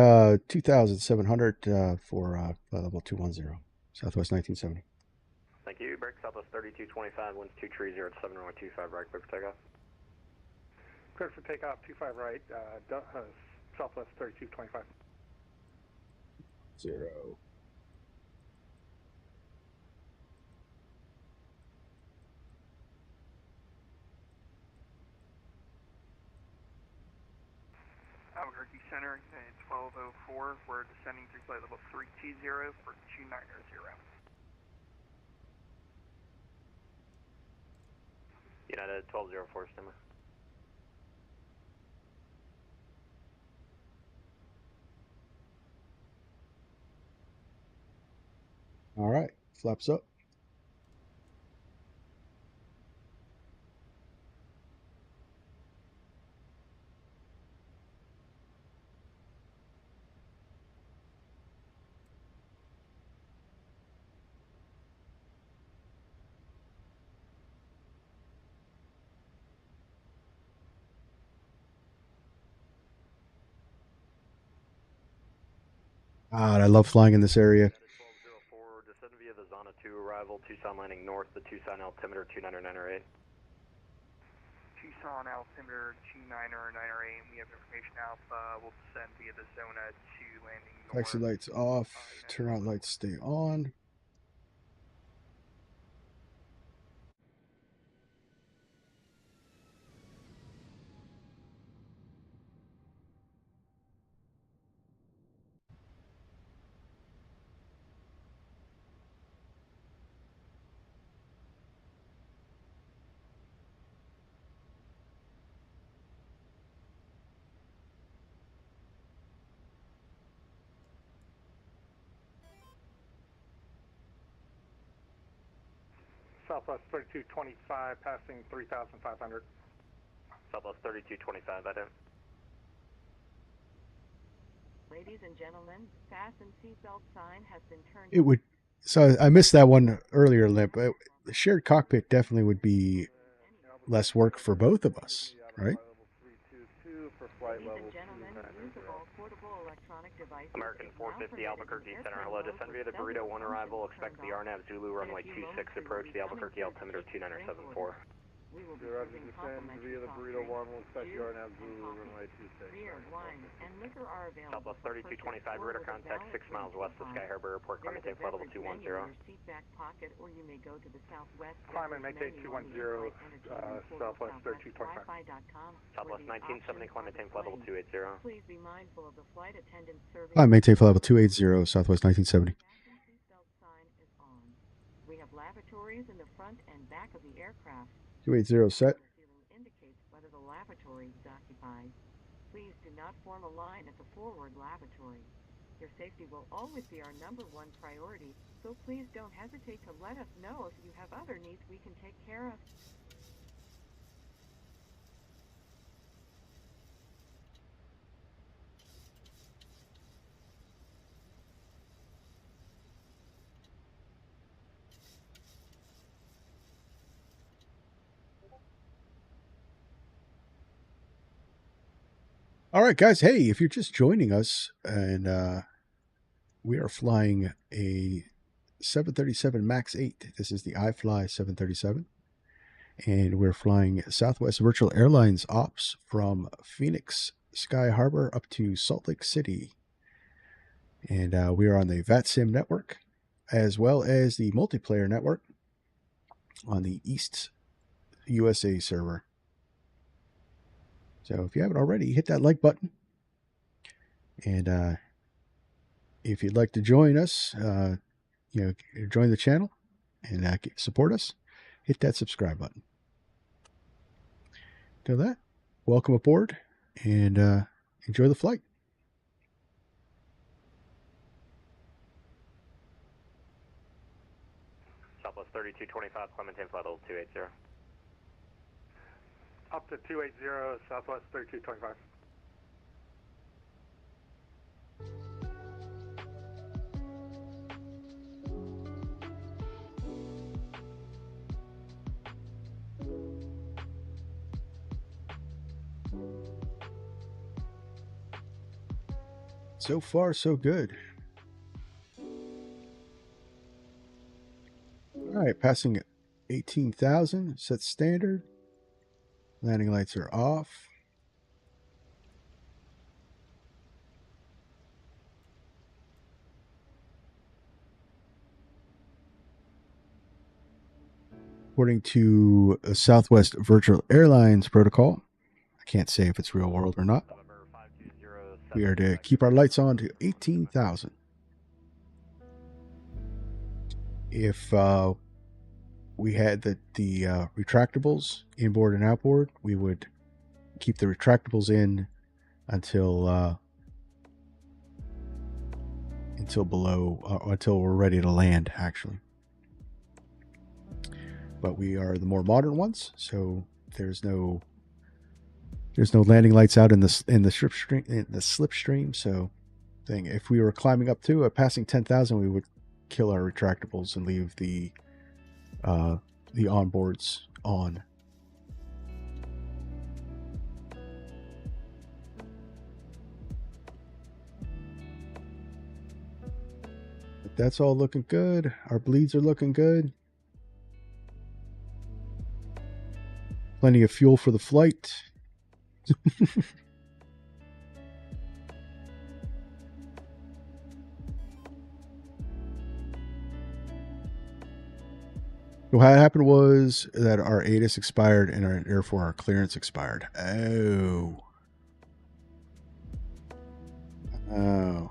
[SPEAKER 2] 2,700 for flight level 210, Southwest 1970.
[SPEAKER 4] Thank you. Break Southwest 3225, winds 230 at 7 runway 25 right, clear for takeoff.
[SPEAKER 6] Cleared for takeoff, 25 right, Southwest 3225.
[SPEAKER 2] 0.
[SPEAKER 10] Albuquerque Center, it's 1204. We're descending through flight level 320 for 290.
[SPEAKER 4] United 1204, Stimmer.
[SPEAKER 2] All right, flaps up. God, I love flying in this area.
[SPEAKER 4] 1204, descend via the Zona 2 arrival, Tucson landing north, the Tucson altimeter 29908.
[SPEAKER 10] Tucson altimeter 29098. We have information Alpha. We'll descend via the Zona 2 landing north.
[SPEAKER 2] Taxi lights off. Turnout lights stay on.
[SPEAKER 6] Southwest 3225, passing 3,500.
[SPEAKER 4] Southwest 3225, I do.
[SPEAKER 9] Ladies and gentlemen, fasten seatbelt sign has been turned.
[SPEAKER 2] It would. So I missed that one earlier, Limp. The shared cockpit definitely would be less work for both of us, right?
[SPEAKER 9] Ladies and gentlemen, use of all portable electronic devices.
[SPEAKER 4] American 450 Albuquerque Center, hello, descend via the Burrito 1 arrival, expect the RNAV Zulu runway 26, approach the Albuquerque altimeter 2974.
[SPEAKER 9] We will be
[SPEAKER 11] Roger,
[SPEAKER 9] serving
[SPEAKER 11] descend
[SPEAKER 9] complimentary
[SPEAKER 11] via the
[SPEAKER 9] soft
[SPEAKER 11] Burrito
[SPEAKER 9] drinks,
[SPEAKER 11] 1, we'll expect
[SPEAKER 9] beer,
[SPEAKER 11] the RNAV
[SPEAKER 9] and
[SPEAKER 11] Zulu
[SPEAKER 9] coffee.
[SPEAKER 11] runway 26.
[SPEAKER 9] Beer, wine, and liquor are available.
[SPEAKER 4] Southwest 3225, radar contact 6 miles west of Sky Harbor Airport, climb maintain flight level 210.
[SPEAKER 9] Your seat back pocket, or you may go to the Southwest.
[SPEAKER 6] Climb and maintain 210, Southwest 3225.
[SPEAKER 4] Southwest 1970, climb maintain flight level 280.
[SPEAKER 9] Please be mindful of the flight attendant service.
[SPEAKER 2] I maintain flight level 280, Southwest 1970.
[SPEAKER 9] Seatbelt sign is on. We have lavatories in the front and back of the aircraft.
[SPEAKER 2] 280 set.
[SPEAKER 9] The ceiling indicates whether the lavatory is occupied. Please do not form a line at the forward lavatory. Your safety will always be our #1 priority, so please don't hesitate to let us know if you have other needs we can take care of.
[SPEAKER 2] All right, guys. Hey, if you're just joining us, and we are flying a 737 MAX 8. This is the Ifly 737. And we're flying Southwest Virtual Airlines ops from Pheonix, Sky Harbor up to Salt Lake City. And we are on the VATSIM network, as well as the multiplayer network on the East USA server. So if you haven't already, hit that like button. And if you'd like to join us, join the channel and support us, hit that subscribe button. Till that, welcome aboard and enjoy the flight.
[SPEAKER 4] 3225, climb maintain flight level 280.
[SPEAKER 6] Up to 280, Southwest 3225.
[SPEAKER 2] So far, so good. All right, passing 18,000, set standard. Landing lights are off. According to a Southwest Virtual Airlines protocol, I can't say if it's real world or not. We are to keep our lights on to 18,000. If we had the retractables inboard and outboard, we would keep the retractables in until we're ready to land, actually. But we are the more modern ones, so there's no landing lights out in the slipstream. So, if we were climbing up to passing 10,000, we would kill our retractables and leave the onboards on. But that's all looking good. Our bleeds are looking good. Plenty of fuel for the flight. What happened was that our ATIS expired and therefore our clearance expired. Oh,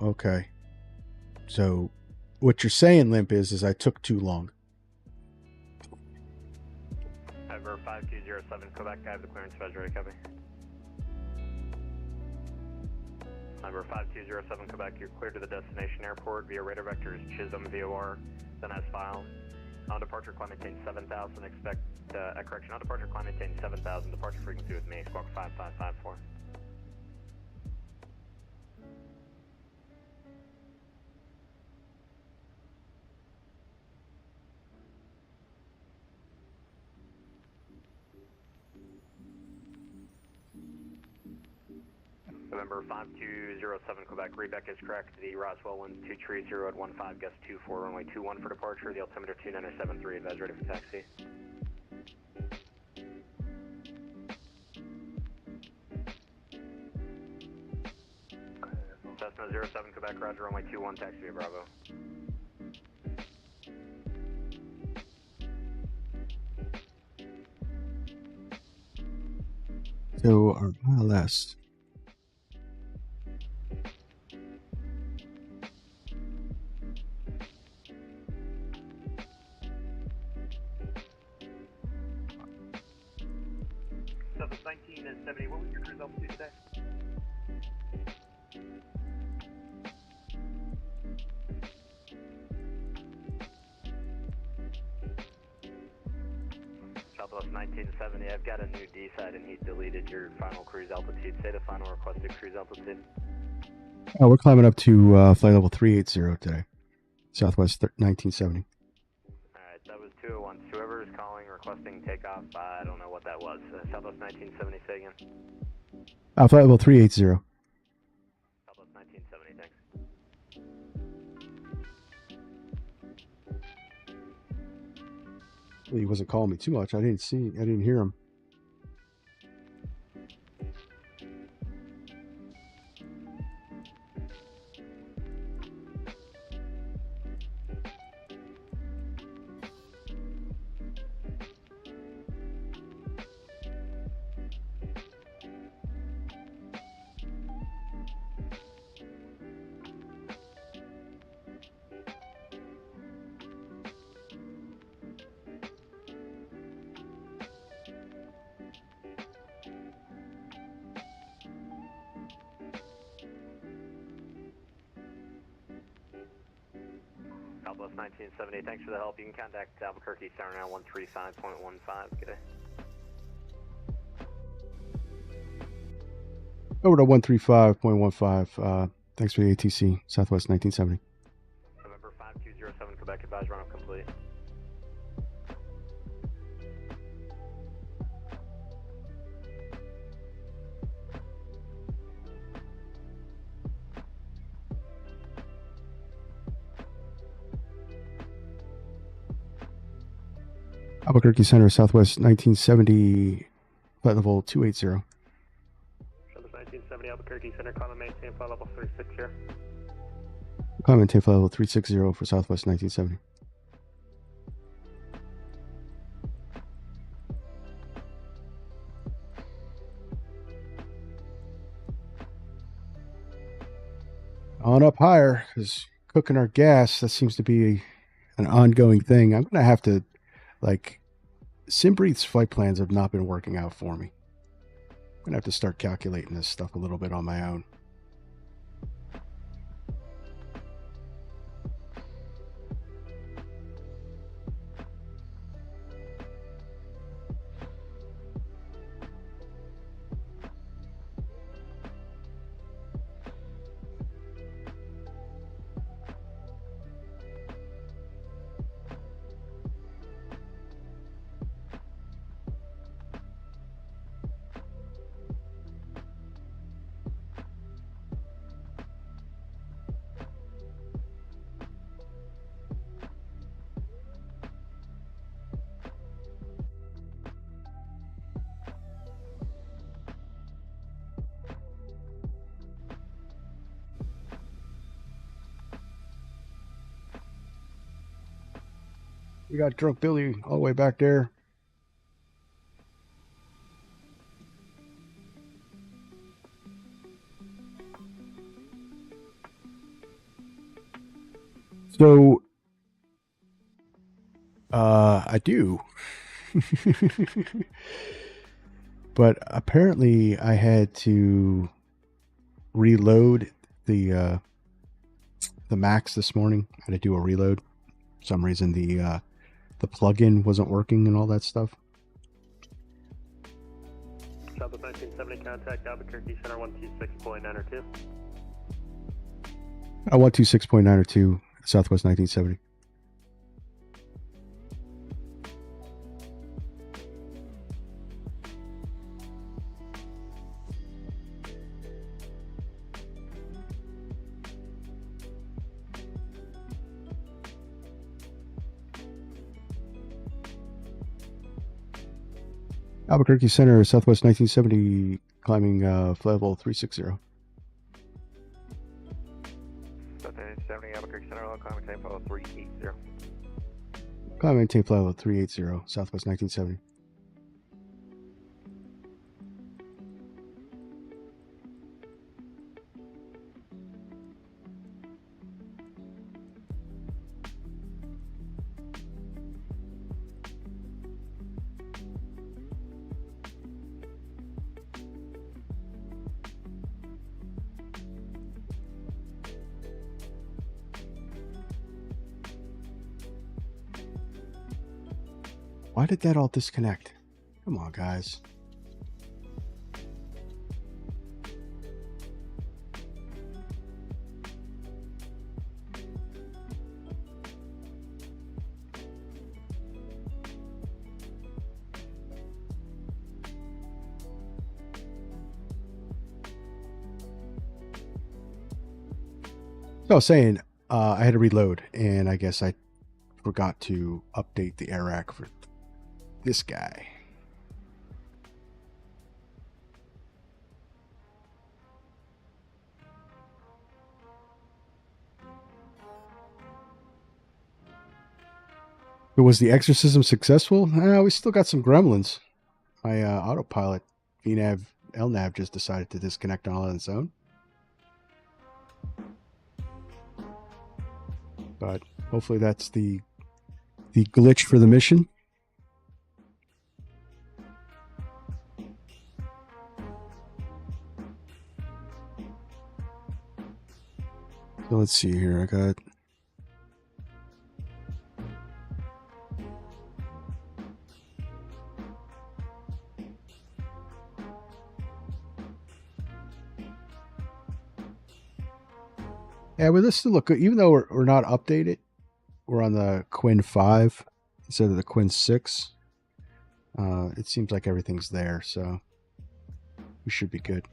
[SPEAKER 2] okay. So what you're saying, Limp, is I took too long.
[SPEAKER 4] November 5207, Quebec, I have the clearance badge ready, copy. Number 5207, Quebec, you're cleared to the destination airport via radar vectors Chisholm, VOR, then as filed. On departure, climb maintain 7,000, expect, correction, on departure, climb maintain 7,000, departure frequency with me, squawk 5554. November 5207, Quebec, Rebec is correct. The Roswell wind 230 at 15, gust 24, runway 21 for departure. The altimeter 2973, advise ready for taxi. Cessna 07, Quebec, roger, runway 21, taxi via Bravo.
[SPEAKER 2] So our ILS.
[SPEAKER 3] Southwest 1970, what was your cruise altitude today?
[SPEAKER 4] Southwest 1970, I've got a new D-side and he deleted your final cruise altitude. Say the final requested cruise altitude.
[SPEAKER 2] We're climbing up to flight level 380 today. Southwest 1970.
[SPEAKER 4] Alright, that was 201. Whoever is calling, requesting takeoff, I don't know what that was. Southwest 1970, say again.
[SPEAKER 2] Flight level 380.
[SPEAKER 4] Southwest 1970, thanks.
[SPEAKER 2] He wasn't calling me too much. I didn't hear him.
[SPEAKER 4] Southwest 1970. Thanks for the help. You can contact Albuquerque Center now 135.15. Good day.
[SPEAKER 2] Over to 135.15. Thanks for the ATC, Southwest 1970.
[SPEAKER 4] November 5207, Quebec, advise runoff complete.
[SPEAKER 2] Albuquerque Center, Southwest 1970, flight level 280.
[SPEAKER 4] Southwest 1970, Albuquerque Center, climb and maintain flight level 360.
[SPEAKER 2] Climb and maintain flight level 360 for Southwest 1970. On up higher, because cooking our gas, that seems to be an ongoing thing. I'm going to have to, like, SimBreath's flight plans have not been working out for me. I'm going to have to start calculating this stuff a little bit on my own. We got Drunk Billy all the way back there. So, I do. But apparently I had to reload the Max this morning. I had to do a reload. For some reason the plug-in wasn't working and all that stuff.
[SPEAKER 4] Southwest 1970, contact Albuquerque Center 126.902.
[SPEAKER 2] 126.902, Southwest 1970. Albuquerque Center, Southwest 1970, climbing flight level 360.
[SPEAKER 3] Southwest 1970, Albuquerque Center, climbing maintain flight level 380.
[SPEAKER 2] Climb maintain flight level 380, Southwest 1970. Why did that all disconnect? Come on, guys. So I was saying, I had to reload, and I guess I forgot to update the air rack for this guy. But was the exorcism successful? We still got some gremlins. My autopilot, VNav, LNav just decided to disconnect all on its own. But hopefully that's the glitch for the mission. So let's see here. I got Yeah, well, this still look good. Even though we're not updated, we're on the Quinn 5 instead of the Quinn 6. It seems like everything's there, so we should be good.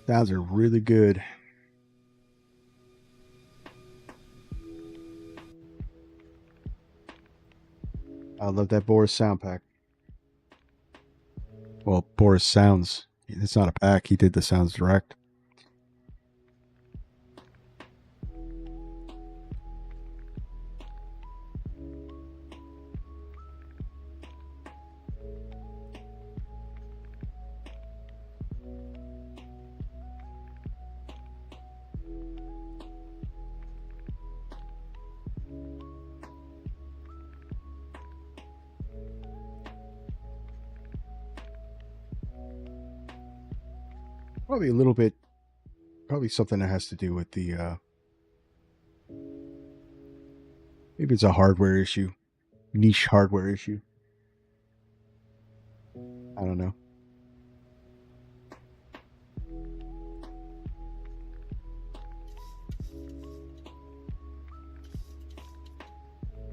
[SPEAKER 2] Sounds are really good. I love that Boris sound pack. Well, Boris sounds. It's not a pack. He did the sounds direct. Probably a little bit, probably something that has to do with the, maybe it's a hardware issue, niche hardware issue. I don't know.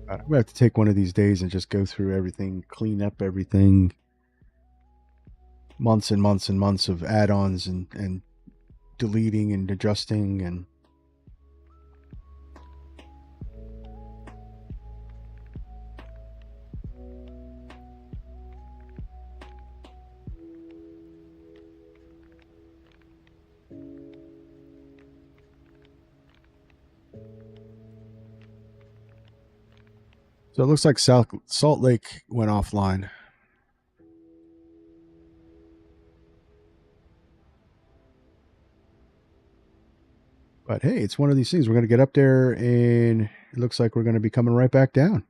[SPEAKER 2] I'm going to have to take one of these days and just go through everything, clean up everything. Months and months and months of add-ons and deleting and adjusting and so it looks like Salt Lake went offline. But hey, it's one of these things. We're going to get up there, and it looks like we're going to be coming right back down.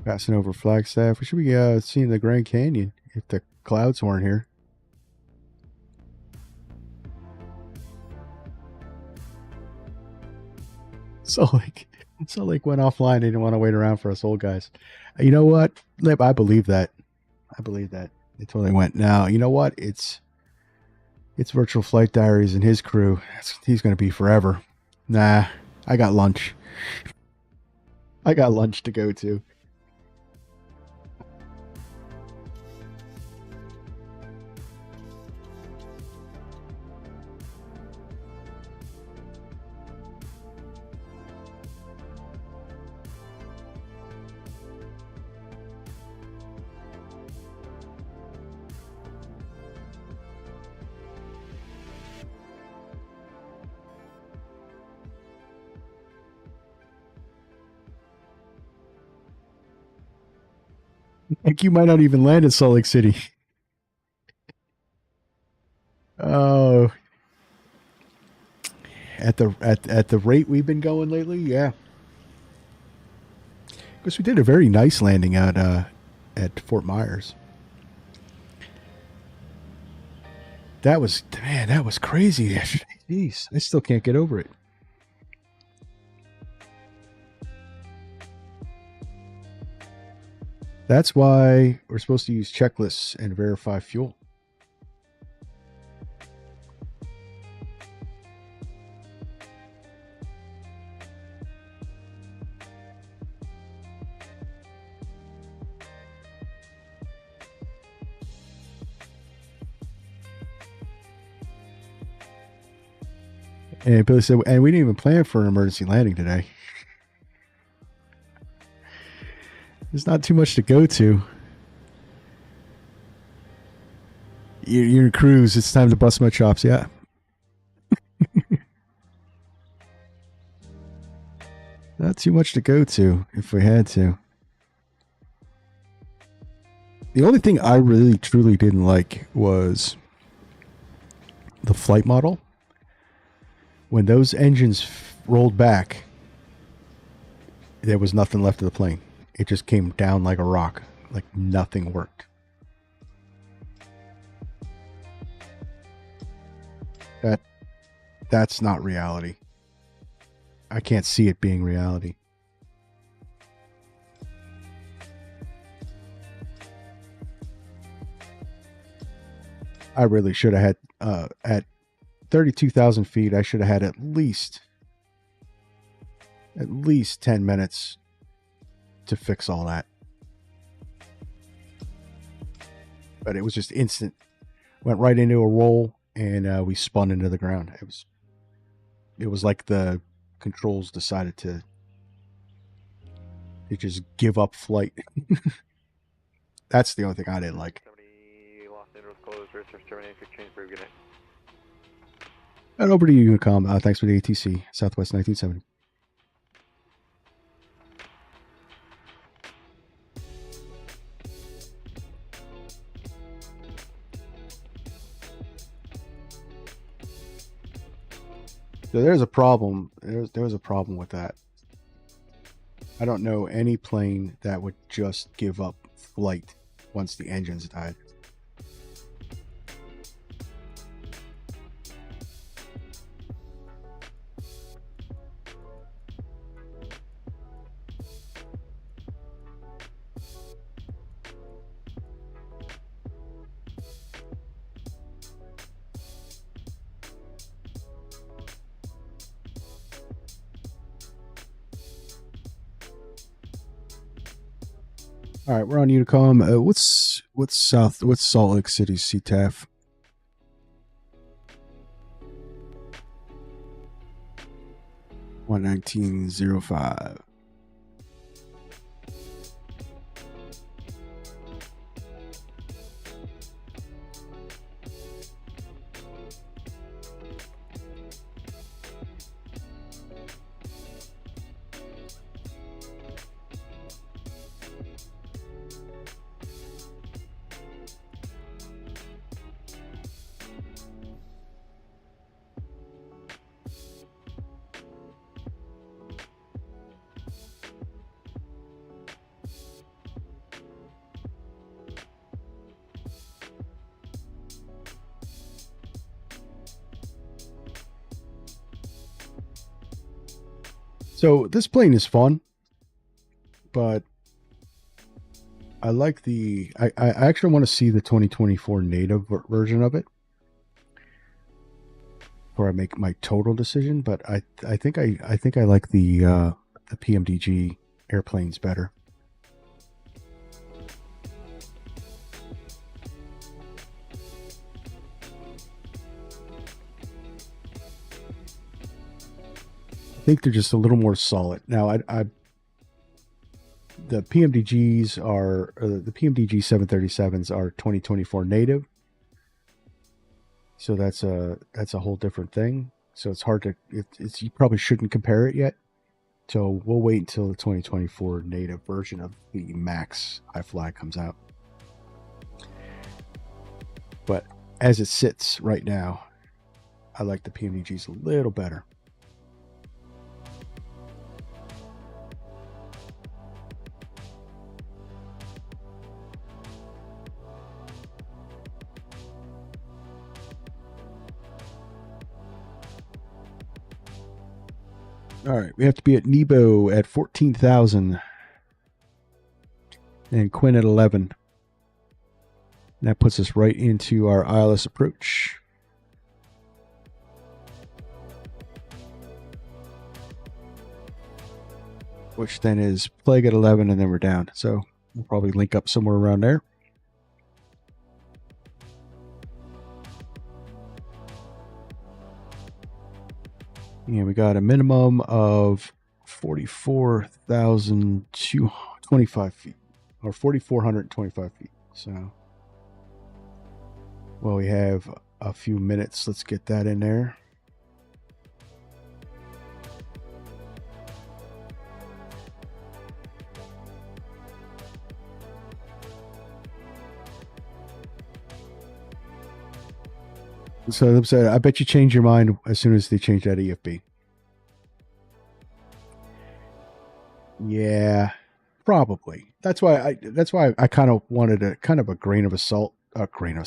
[SPEAKER 2] Passing over Flagstaff. We should be seeing the Grand Canyon if the clouds weren't here. Salt Lake went offline. They didn't want to wait around for us old guys. You know what, Lip? I believe that. I believe that. They totally went. Now, you know what? It's Virtual Flight Diaries and his crew. He's going to be forever. Nah, I got lunch. I got lunch to go to. I think you might not even land in Salt Lake City. Oh, at the rate we've been going lately, yeah. Because we did a very nice landing at Fort Myers. That was crazy yesterday. Jeez, I still can't get over it. That's why we're supposed to use checklists and verify fuel. And Billy said, and we didn't even plan for an emergency landing today. There's not too much to go to. You're in cruise. It's time to bust my chops. Yeah. Not too much to go to if we had to. The only thing I really truly didn't like was the flight model. When those engines rolled back, there was nothing left of the plane. It just came down like a rock. Like nothing worked. That's not reality. I can't see it being reality. I really should have had, at 32,000 feet, I should have had at least 10 minutes to fix all that. But it was just instant. Went right into a roll, and we spun into the ground. It was like the controls decided to just give up flight. That's the only thing I didn't like. And over to you, Unicom. Thanks for the ATC, Southwest 1970. So there's a problem. There was a problem with that. I don't know any plane that would just give up flight once the engines died. All right, we're on Unicom. What's Salt Lake City's CTAF? $119.05. So this plane is fun, but I like the. I actually want to see the 2024 native version of it before I make my total decision. But I think I like the PMDG airplanes better. I think they're just a little more solid. Now, the PMDGs are the PMDG 737s are 2024 native, so that's a whole different thing. So it's hard to it's you probably shouldn't compare it yet. So we'll wait until the 2024 native version of the Max Ifly comes out. But as it sits right now, I like the PMDGs a little better. All right, we have to be at Nebo at 14,000. and Quinn at 11. And that puts us right into our ILS approach. Which then is Plague at 11, and then we're down. So we'll probably link up somewhere around there. And we got a minimum of 44,225 feet, or 4,425 feet. So, well, we have a few minutes. Let's get that in there. So I bet you change your mind as soon as they change that EFB. Yeah, probably. That's why I kind of wanted a grain of salt kind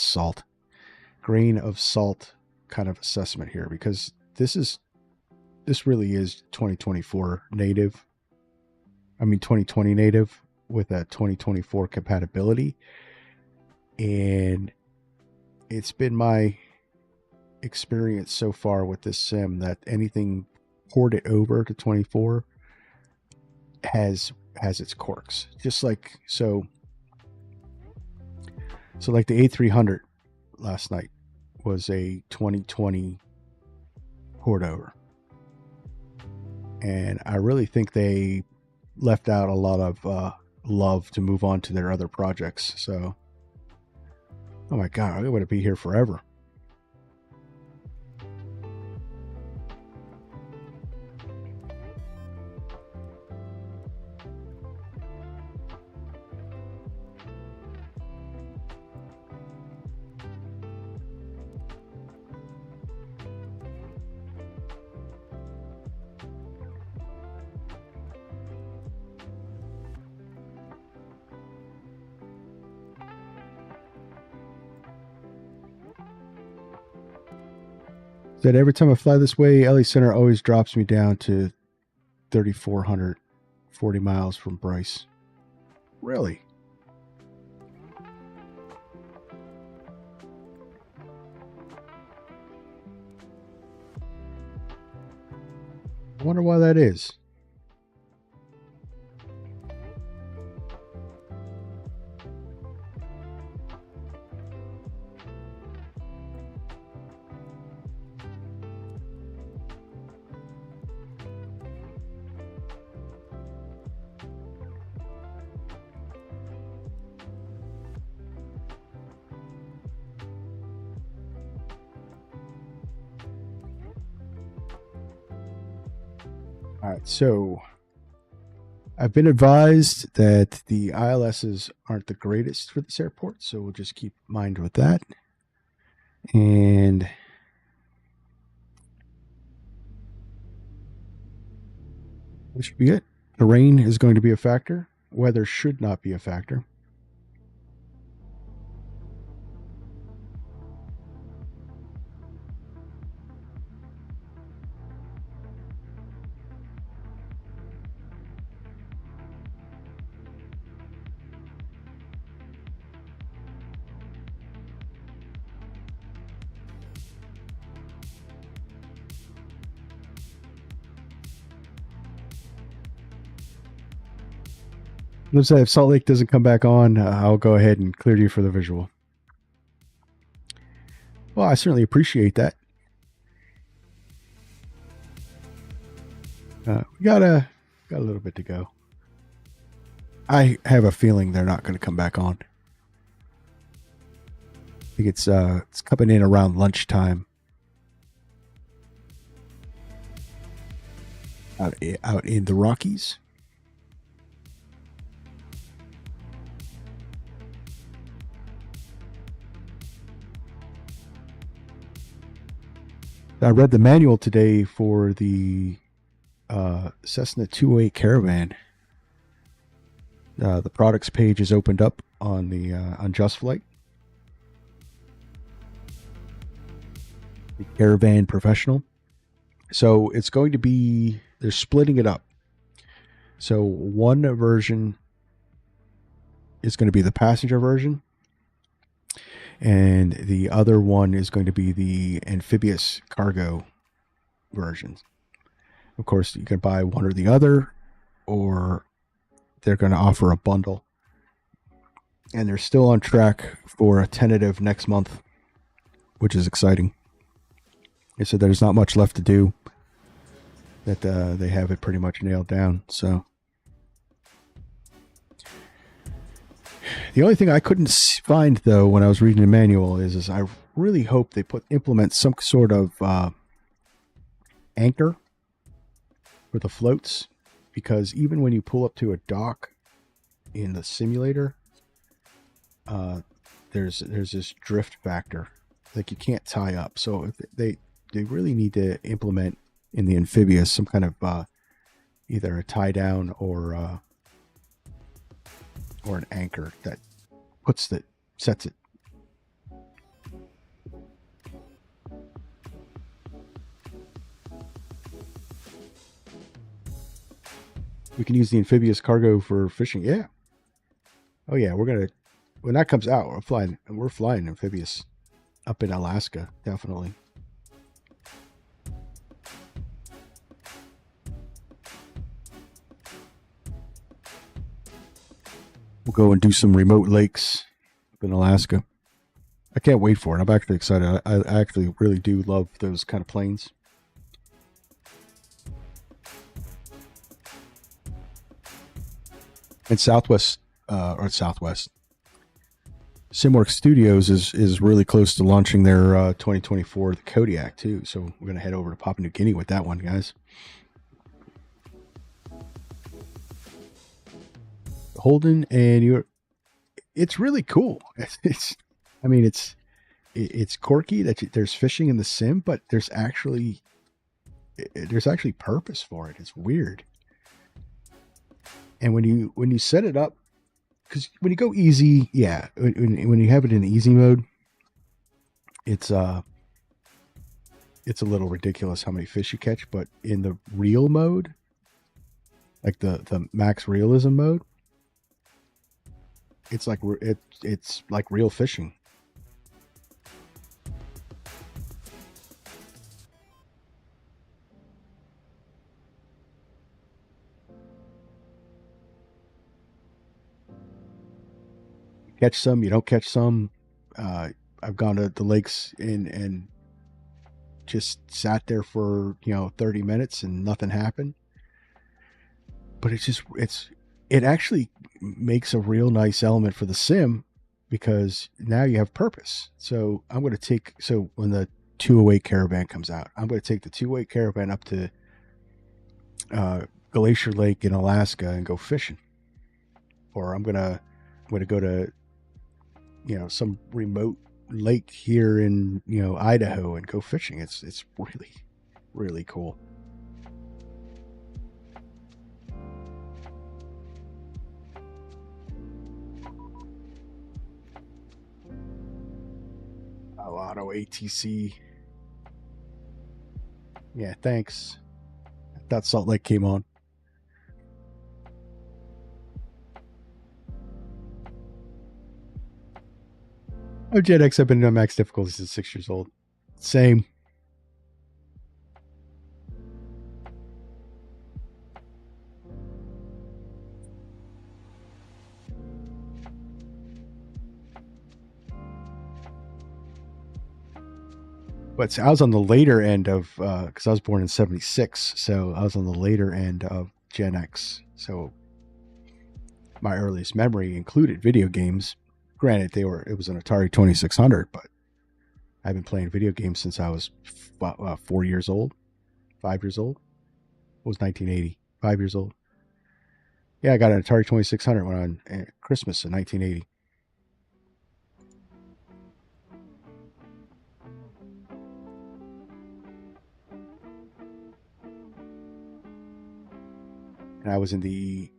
[SPEAKER 2] of assessment here, because this really is 2024 native. I mean 2020 native with that 2024 compatibility, and it's been my experience so far with this sim that anything ported over to 24 has its quirks. Just like so like the A300 last night was a 2020 port over, and I really think they left out a lot of love to move on to their other projects. So, oh my god, I would be here forever. That every time I fly this way, LA Center always drops me down to 3,440 miles from Bryce. Really? I wonder why that is. All right, so I've been advised that the ILSs aren't the greatest for this airport, so we'll just keep in mind with that. And this should be it. The rain is going to be a factor. Weather should not be a factor. Let's say if Salt Lake doesn't come back on, I'll go ahead and clear you for the visual. Well, I certainly appreciate that. We got a little bit to go. I have a feeling they're not going to come back on. I think it's coming in around lunchtime. Out in the Rockies. I read the manual today for the Cessna 208 Caravan. The products page is opened up on the on Just Flight. The Caravan Professional. So it's going to be, they're splitting it up. So one version is going to be the passenger version, and the other one is going to be the amphibious cargo version. Of course, you can buy one or the other, or they're going to offer a bundle. And they're still on track for a tentative next month, which is exciting. They said there's not much left to do, that they have it pretty much nailed down. So the only thing I couldn't find, though, when I was reading the manual is I really hope they implement some sort of anchor for the floats, because even when you pull up to a dock in the simulator, there's this drift factor, like you can't tie up. So if they really need to implement in the amphibious some kind of either a tie down or an anchor that sets it. We can use the amphibious cargo for fishing. Yeah. Oh yeah, when that comes out, we're flying amphibious up in Alaska, definitely. We'll go and do some remote lakes up in Alaska. I can't wait for it. I'm actually excited. I actually really do love those kind of planes. And Southwest, SimWorks Studios is really close to launching their 2024 the Kodiak too. So we're going to head over to Papua New Guinea with that one, guys. Holden, and it's really cool. It's quirky that there's fishing in the sim, but there's actually purpose for it. It's weird. And when you set it up, because when you go easy, yeah, when you have it in easy mode, it's a little ridiculous how many fish you catch. But in the real mode, like the max realism mode, it's like real fishing. Catch some, you don't catch some. I've gone to the lakes and just sat there for 30 minutes and nothing happened. But it actually makes a real nice element for the sim, because now you have purpose. So when the 208 Caravan comes out, I'm going to take the 208 Caravan up to Glacier Lake in Alaska and go fishing, or I'm going to go to some remote lake here in Idaho and go fishing. It's really, really cool. Auto ATC. Yeah, thanks. That Salt Lake came on. Oh, Gen X, I've been in max difficulty since 6 years old. Same. But I was on the later end of, because I was born in 76, so I was on the later end of Gen X. So my earliest memory included video games. Granted, it was an Atari 2600, but I've been playing video games since I was 4 years old, 5 years old. It was 1980, 5 years old. Yeah, I got an Atari 2600 on Christmas in 1980. And I was in the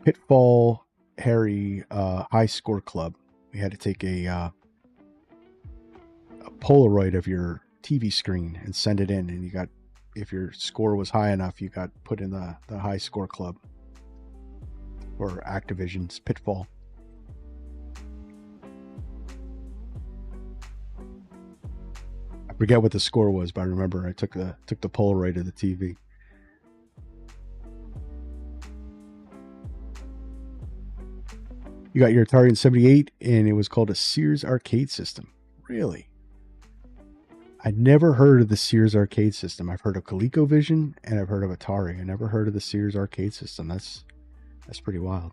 [SPEAKER 2] Pitfall Harry high score club. We had to take a Polaroid of your TV screen and send it in, and if your score was high enough, you got put in the high score club, or Activision's Pitfall. Forget what the score was, but I remember I took the Polaroid of the TV. You got your Atari in 78, and it was called a Sears arcade system. Really? I'd never heard of the Sears arcade system. I've heard of ColecoVision, and I've heard of Atari. I never heard of the Sears arcade system. That's pretty wild.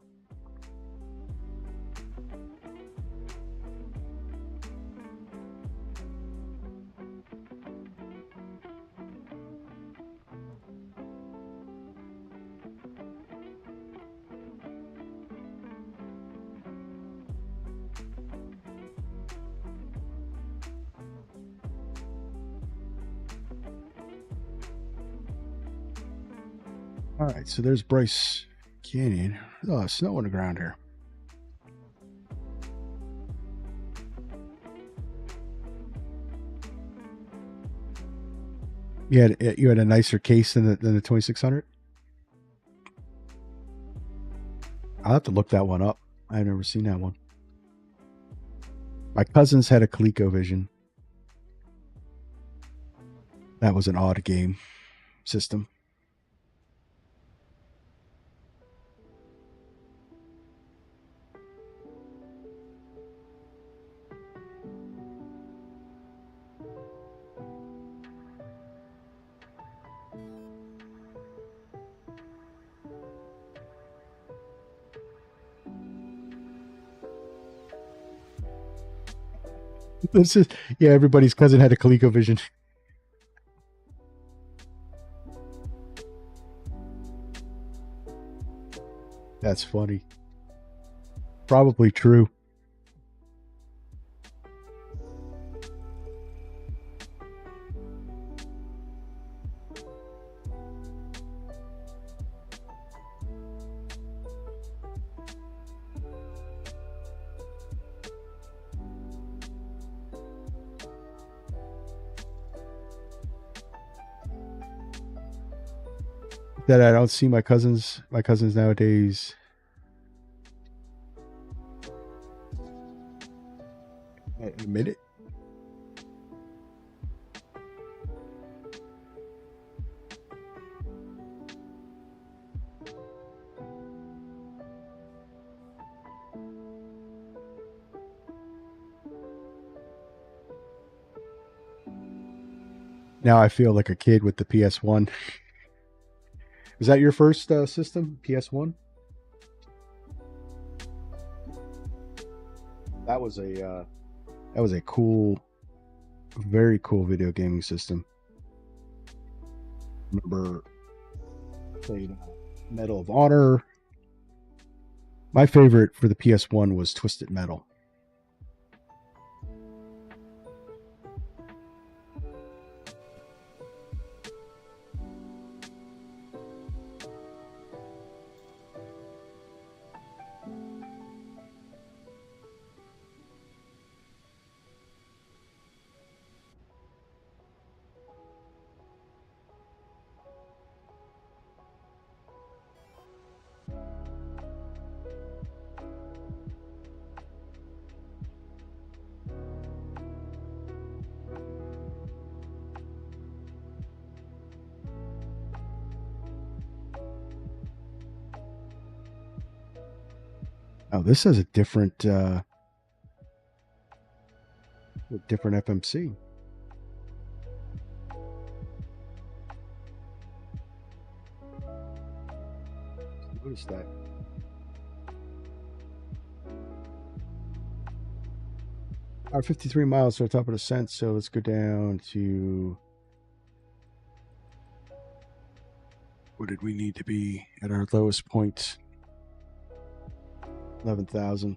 [SPEAKER 2] All right, so there's Bryce Canyon. Oh, snow on the ground here. You had a nicer case than the 2600. I'll have to look that one up. I've never seen that one. My cousins had a ColecoVision. That was an odd game system. This is, yeah, everybody's cousin had a ColecoVision. That's funny. Probably true. That I don't see my cousins nowadays. I admit it. Now I feel like a kid with the PS1. Is that your first system, PS1? That was a cool, very cool video gaming system. Remember, played Medal of Honor. My favorite for the PS1 was Twisted Metal. Oh, this has a different FMC. Notice that. Our 53 miles to the top of the ascent, so let's go down to, what did we need to be at our lowest point? 11,000.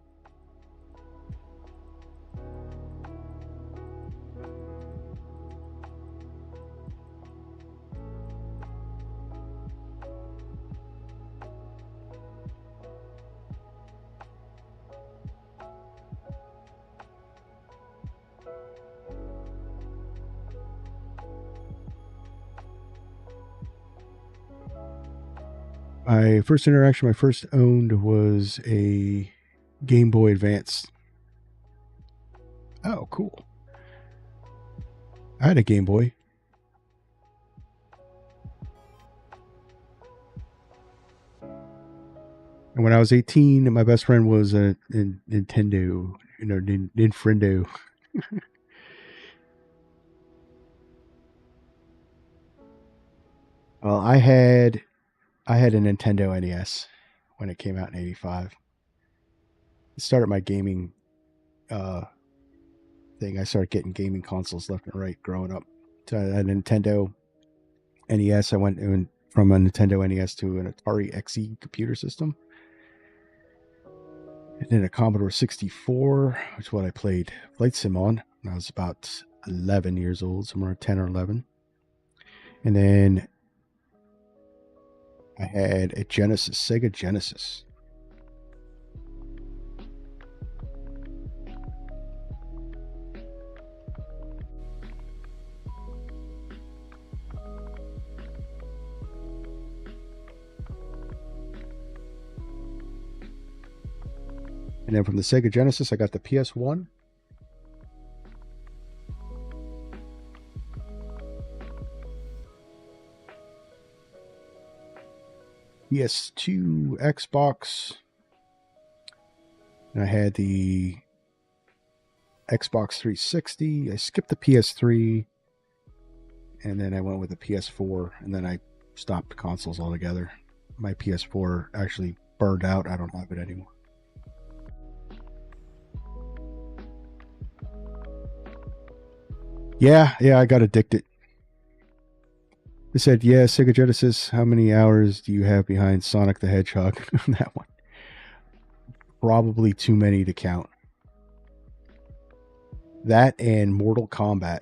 [SPEAKER 2] My first interaction, my first owned was a Game Boy Advance. Oh, cool. I had a Game Boy. And when I was 18, my best friend was a Nintendo, Nintendo. Well, I had a Nintendo NES when it came out in '85. It started my gaming thing. I started getting gaming consoles left and right growing up. So I had a Nintendo NES. I went from a Nintendo NES to an Atari XE computer system. And then a Commodore 64, which is what I played Flight Sim on when I was about 11 years old, somewhere 10 or 11. And then I had a Sega Genesis. And then from the Sega Genesis, I got the PS1. PS2, Xbox. And I had the Xbox 360. I skipped the PS3. And then I went with the PS4. And then I stopped consoles altogether. My PS4 actually burned out. I don't have it anymore. Yeah, I got addicted. They said, yeah, Sega Genesis, how many hours do you have behind Sonic the Hedgehog on that one? Probably too many to count. That and Mortal Kombat.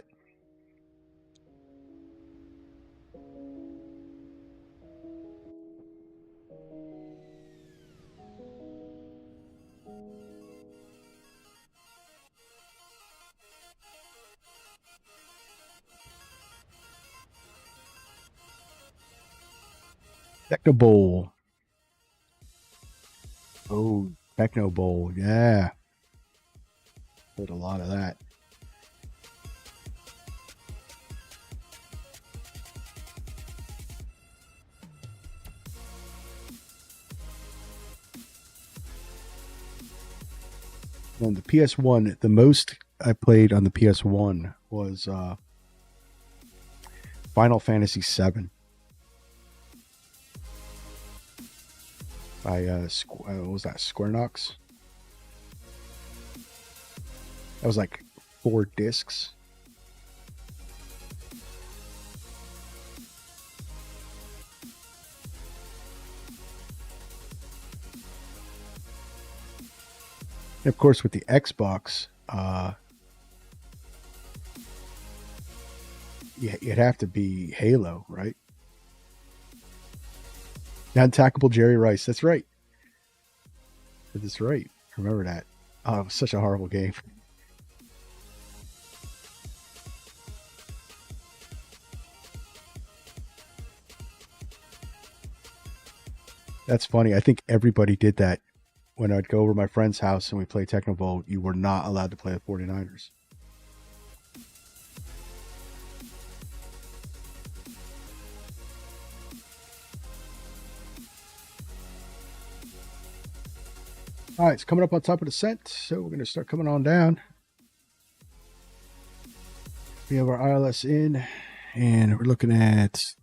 [SPEAKER 2] Techno Bowl. Oh, Techno Bowl. Yeah. Played a lot of that. On the PS1, the most I played on the PS1 was Final Fantasy VII. By what was that, Square-Nox? That was like 4 discs. And of course, with the Xbox, it'd have to be Halo, right? Unattackable Jerry Rice. That's right. That's right. Remember that. Oh, it was such a horrible game. That's funny. I think everybody did that. When I'd go over to my friend's house and we play Techno Bowl, you were not allowed to play the 49ers. All right, it's coming up on top of the set, so we're going to start coming on down. We have our ILS in, and we're looking at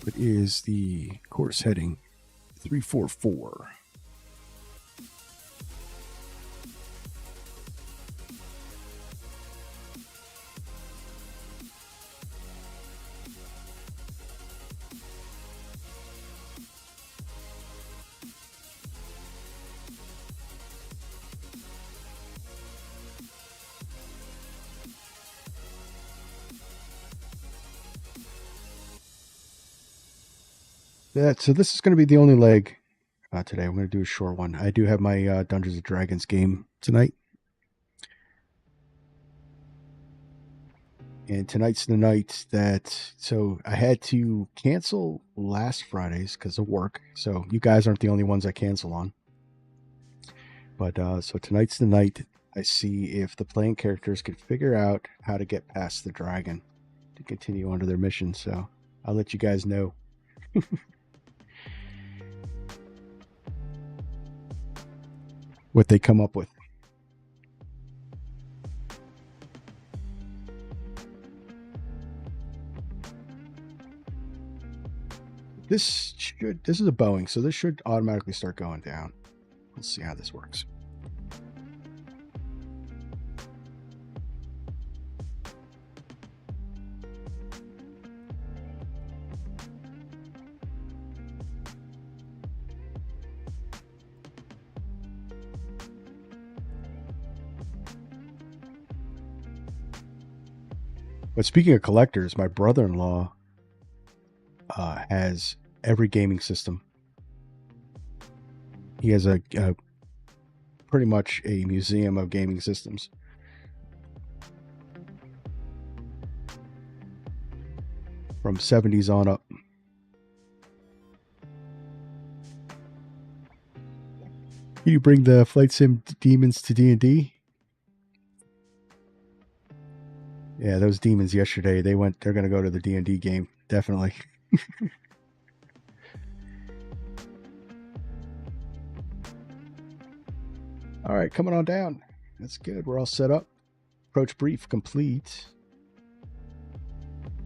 [SPEAKER 2] what is the course heading 344. So this is going to be the only leg today. I'm going to do a short one. I do have my Dungeons & Dragons game tonight. And tonight's the night so I had to cancel last Fridays because of work. So you guys aren't the only ones I cancel on. But so tonight's the night I see if the playing characters can figure out how to get past the dragon to continue on to their mission. So I'll let you guys know. What they come up with. This is a Boeing, so this should automatically start going down. Let's see how this works. But speaking of collectors, my brother-in-law has every gaming system. He has a pretty much a museum of gaming systems. From 70s on up. Can you bring the flight sim demons to D&D? Yeah, those demons yesterday, they're going to go to the D&D game. Definitely. All right, coming on down. That's good. We're all set up. Approach brief complete.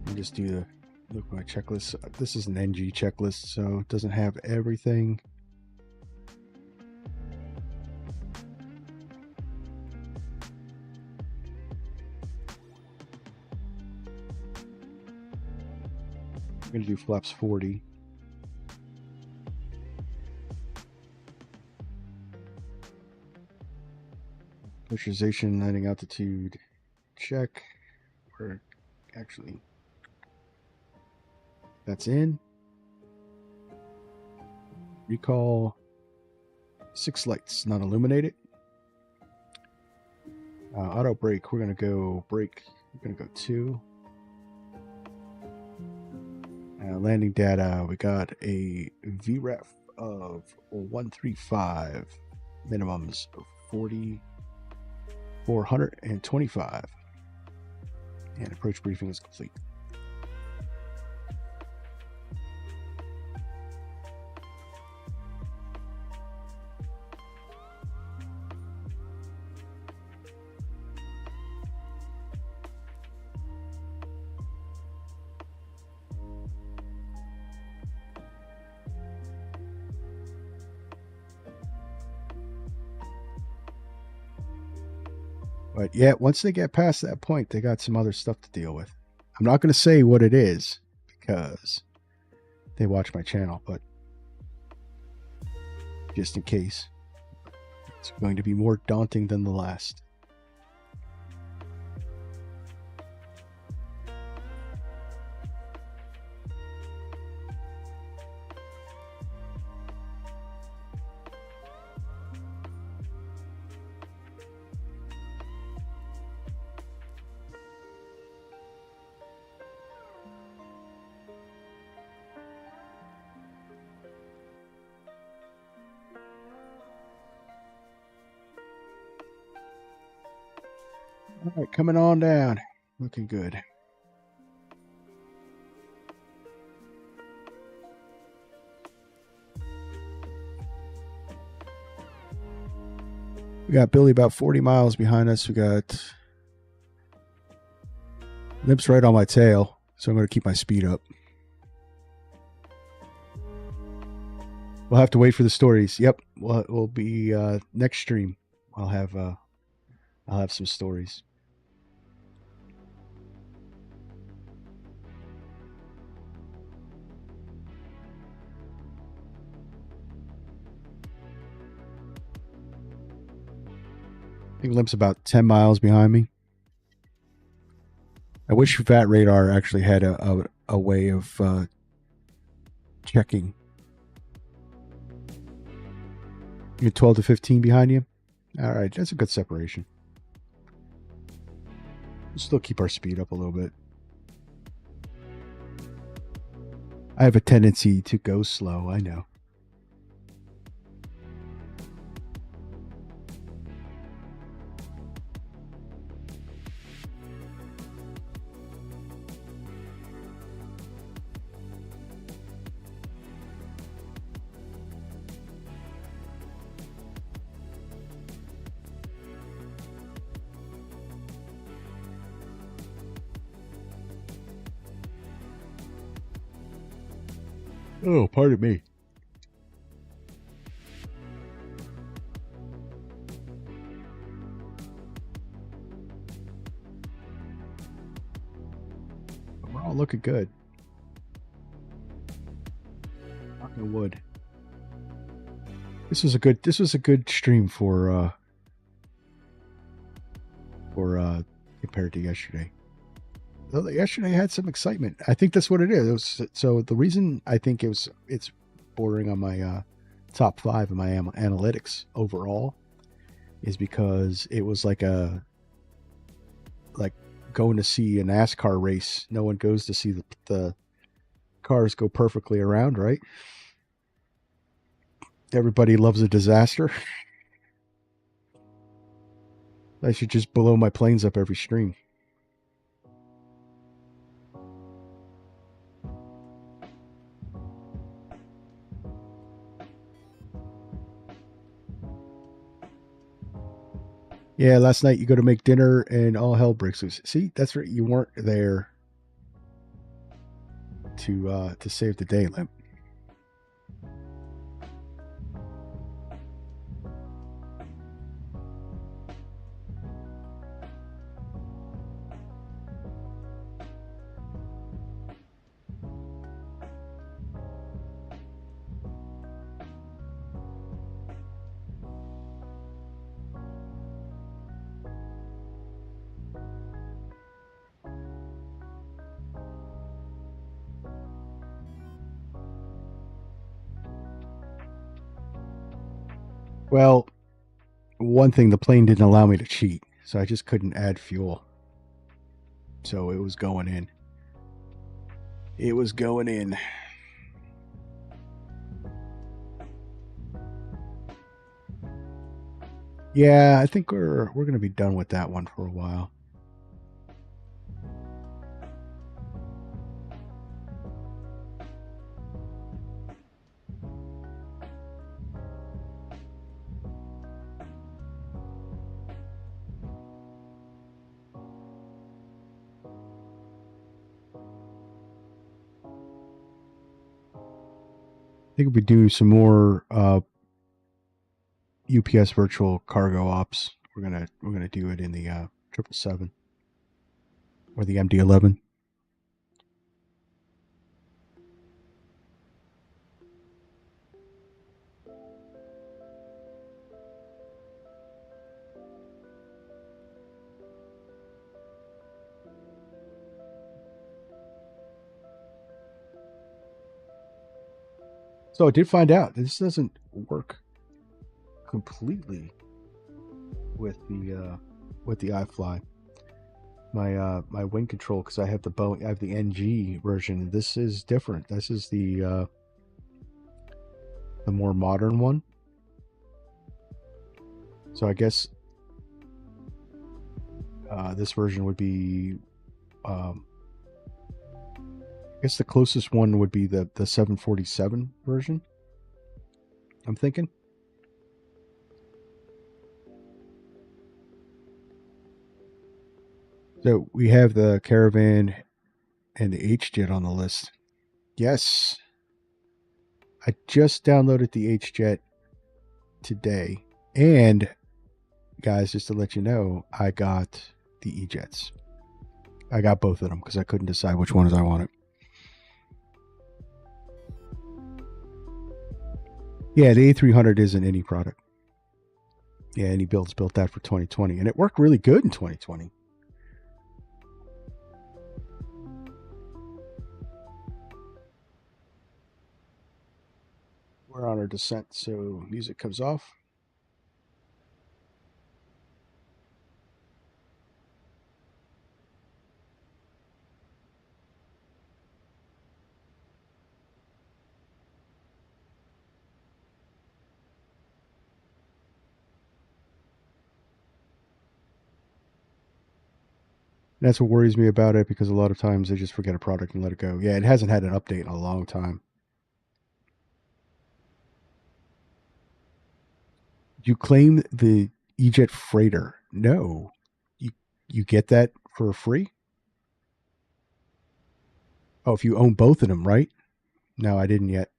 [SPEAKER 2] And just do the look at my checklist. This is an NG checklist, so it doesn't have everything. I'm going to do flaps 40. Pressurization, landing altitude, check. Or actually, that's in. Recall 6 lights, not illuminated. Auto brake, we're going to go brake. We're going to go 2. Landing data, we got a VREF of 135, minimums of 425, and approach briefing is complete. But yeah, once they get past that point, they got some other stuff to deal with. I'm not going to say what it is because they watch my channel, but just in case, it's going to be more daunting than the last. All right, coming on down. Looking good. We got Billy about 40 miles behind us. We got Limp's right on my tail, so I'm going to keep my speed up. We'll have to wait for the stories. Yep, we'll be next stream. I'll have some stories. I think Limp's about 10 miles behind me. I wish VAT Radar actually had a way of checking. You're 12 to 15 behind you? All right, that's a good separation. We'll still keep our speed up a little bit. I have a tendency to go slow, I know. Oh, pardon me. We're all looking good. Knock on wood. This was a good stream for compared to yesterday. Though yesterday had some excitement. I think that's what it is. So the reason I think it's bordering on my top 5 in my analytics overall is because it was like going to see a NASCAR race. No one goes to see the cars go perfectly around, right? Everybody loves a disaster. I should just blow my planes up every stream. Yeah, last night you go to make dinner and all hell breaks loose. See, that's right. You weren't there to save the day, Limp. Well, one thing, the plane didn't allow me to cheat, so I just couldn't add fuel. So it was going in. It was going in. Yeah, I think we're going to be done with that one for a while. I think we do some more UPS virtual cargo ops. We're gonna do it in the 777 or the MD-11. So I did find out this doesn't work completely with the Ifly. My wing control, because I have the NG version. This is different. This is the more modern one. So I guess this version would be. I guess the closest one would be the 747 version, I'm thinking. So we have the Caravan and the H-Jet on the list. Yes. I just downloaded the H-Jet today. And, guys, just to let you know, I got the E-Jets. I got both of them because I couldn't decide which ones I wanted. Yeah, the A300 isn't any product. Yeah, any built that for 2020. And it worked really good in 2020. We're on our descent, so music comes off. That's what worries me about it, because a lot of times they just forget a product and let it go. Yeah, it hasn't had an update in a long time. You claim the E-Jet Freighter. No. You get that for free? Oh, if you own both of them, right? No, I didn't yet.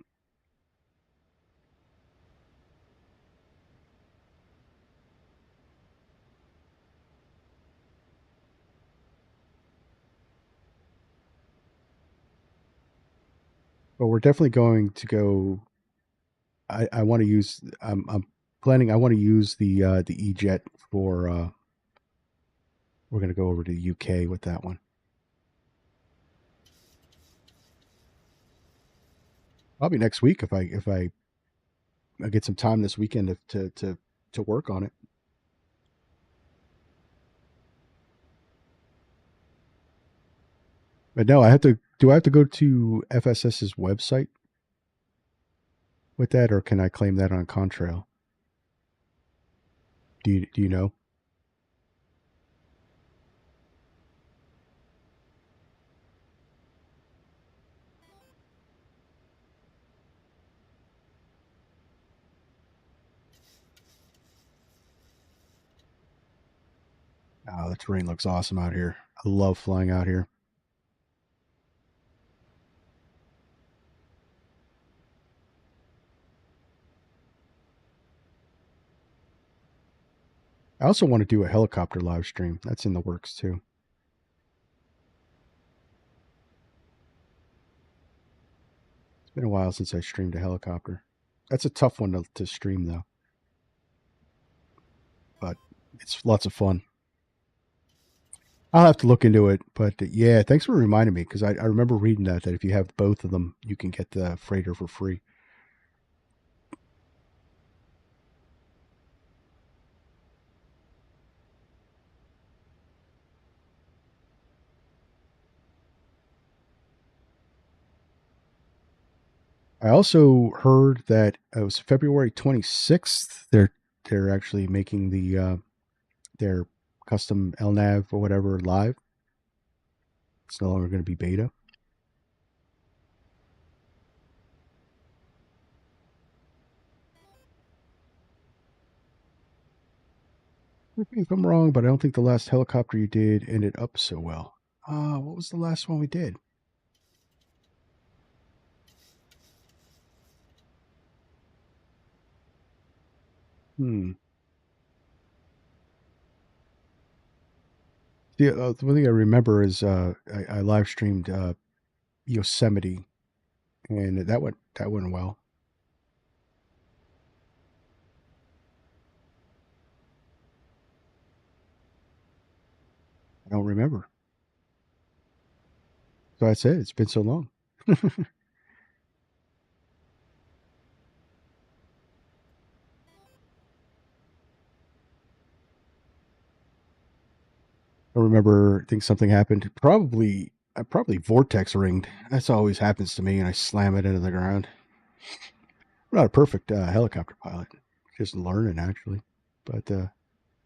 [SPEAKER 2] But we're definitely going to go. I want to use. I'm planning. I want to use the E-Jet for. We're going to go over to the UK with that one. Probably next week if I get some time this weekend to work on it. But no, I have to. Do I have to go to FSS's website with that, or can I claim that on Contrail? Do you know? Oh, the terrain looks awesome out here. I love flying out here. I also want to do a helicopter live stream. That's in the works too. It's been a while since I streamed a helicopter. That's a tough one to stream though. But it's lots of fun. I'll have to look into it. But yeah, thanks for reminding me because I remember reading that if you have both of them, you can get the freighter for free. I also heard that it was February 26th. They're actually making the their custom LNAV or whatever live. It's no longer going to be beta. If I'm wrong, but I don't think the last helicopter you did ended up so well. What was the last one we did? The one thing I remember is I live streamed Yosemite, and that went well. I don't remember. So that's it. It's been so long. I remember. I think something happened. I probably vortex ringed. That's always happens to me, and I slam it into the ground. I'm not a perfect helicopter pilot. Just learning actually, but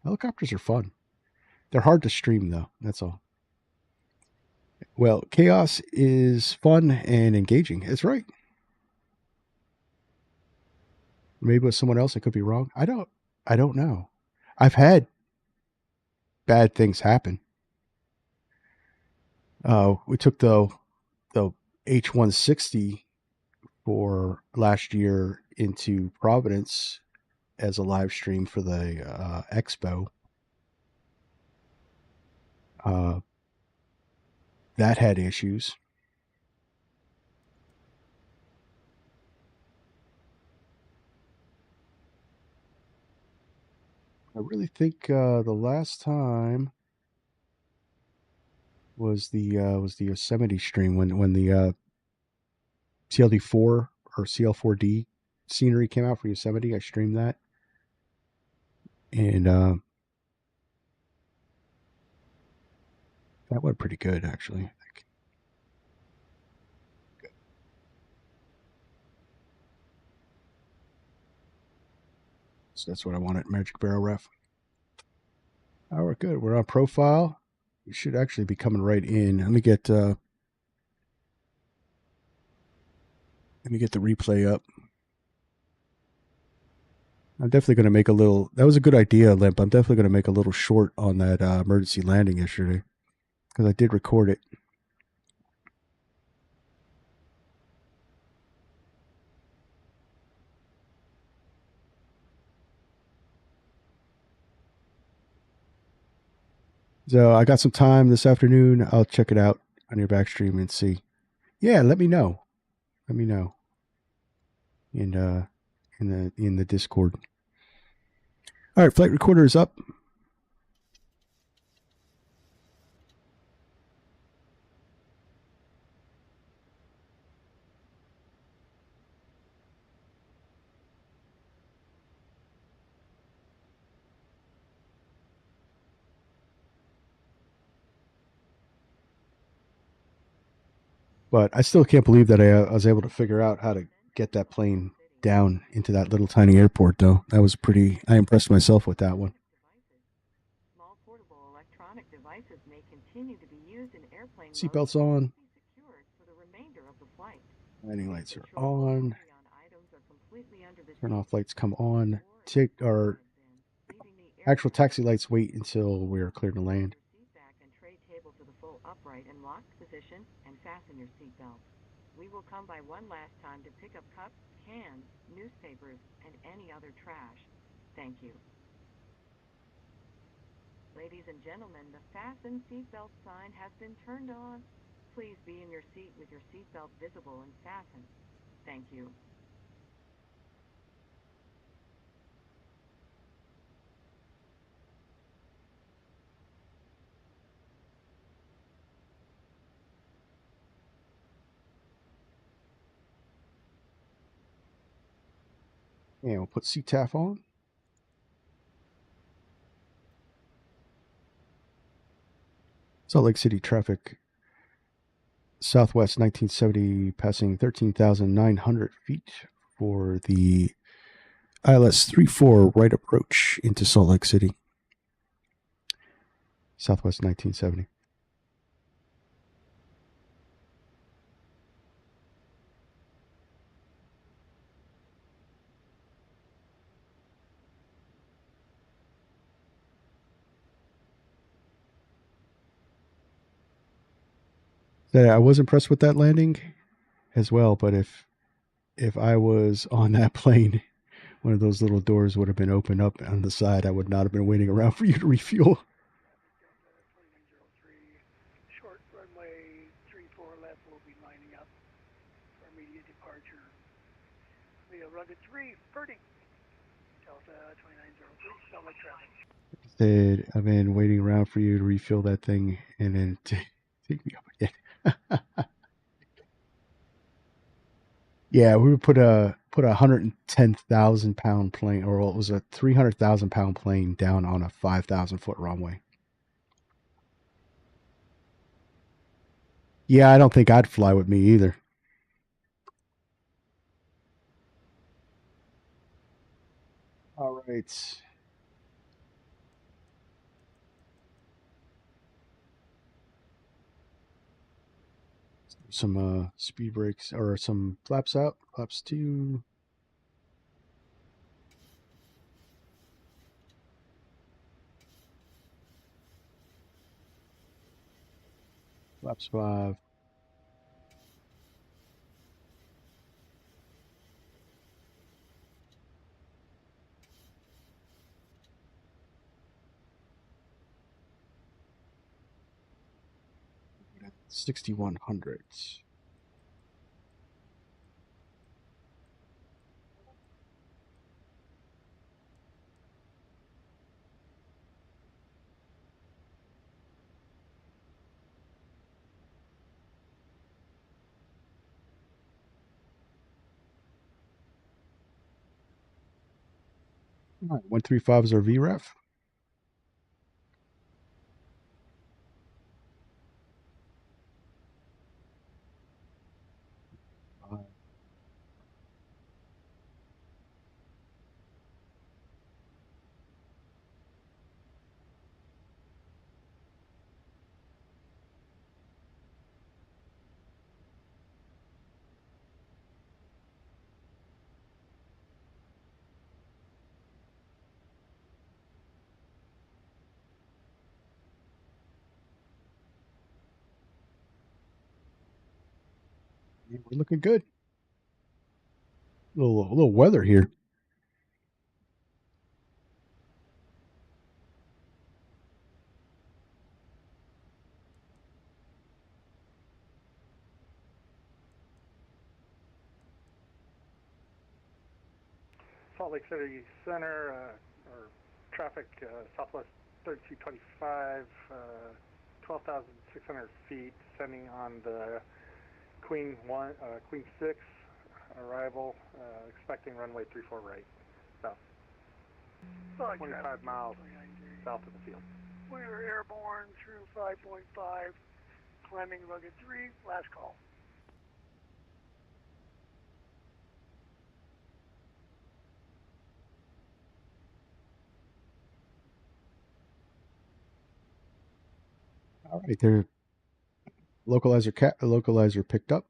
[SPEAKER 2] helicopters are fun. They're hard to stream though. That's all. Well, chaos is fun and engaging. That's right. Maybe with someone else, I could be wrong. I don't know. I've had bad things happen. We took the H-160 for last year into Providence as a live stream for the expo. That had issues. I really think the last time was the Yosemite stream when the CLD4 or CL4D scenery came out for Yosemite. I streamed that, and that went pretty good actually. I think. So that's what I wanted. Magic Barrel Ref. Oh, we're good. We're on profile. We should actually be coming right in. Let me get the replay up. I'm definitely going to make a little. That was a good idea, Limp. I'm definitely going to make a little short on that emergency landing yesterday because I did record it. So I got some time this afternoon. I'll check it out on your back stream and see. Yeah, let me know. Let me know. And in the Discord. All right, flight recorder is up. But I still can't believe that I was able to figure out how to get that plane down into that little tiny airport, though. That was pretty. I impressed myself with that one.
[SPEAKER 9] Small portable electronic devices may continue to be used in airplane mode
[SPEAKER 2] Seatbelts on.
[SPEAKER 9] be secured for the remainder of the flight.
[SPEAKER 2] Landing lights are
[SPEAKER 9] Control
[SPEAKER 2] on.
[SPEAKER 9] only on items are completely under the
[SPEAKER 2] Turn
[SPEAKER 9] seat
[SPEAKER 2] off lights come on.
[SPEAKER 9] or
[SPEAKER 2] Our
[SPEAKER 9] leaving the
[SPEAKER 2] actual
[SPEAKER 9] aircraft
[SPEAKER 2] taxi lights wait until we're clear to land.
[SPEAKER 9] your seat back and tray table to the full upright and locked position and fasten your seatbelt. We will come by one last time to pick up cups, cans, newspapers, and any other trash. Thank you. Ladies and gentlemen, the fasten seatbelt sign has been turned on. Please be in your seat with your seatbelt visible and fastened. Thank you.
[SPEAKER 2] And we'll put CTAF on. Salt Lake City traffic. Southwest 1970 passing 13,900 feet for the ILS 34 right approach into Salt Lake City. Southwest 1970. I was impressed with that landing as well, but if I was on that plane, one of those little doors would have been opened up on the side. I would not have been waiting around for you to refuel.
[SPEAKER 11] Short runway 34 left will be lining up for immediate departure. Via runway 3, Birding, Delta 2903, Salt Lake traffic.
[SPEAKER 2] Said I've been waiting around for you to refill that thing and then take me up again. Yeah, we would put a 110,000 pound plane, or it was a 300,000 pound plane down on a 5,000 foot runway. Yeah, I don't think I'd fly with me either. All right. Some speed brakes or some flaps out. Flaps 2. Flaps 5. $6,100. All right, 135 is our VREF. We're looking good. A little weather here.
[SPEAKER 6] Salt Lake City Center, or traffic Southwest 3225, 12,600 feet, descending on the Queen 6 arrival, expecting runway 34 right, south. 25 miles south of the field.
[SPEAKER 11] We are airborne through 5.5, climbing rugged 3, last call.
[SPEAKER 2] All right, their localizer picked up.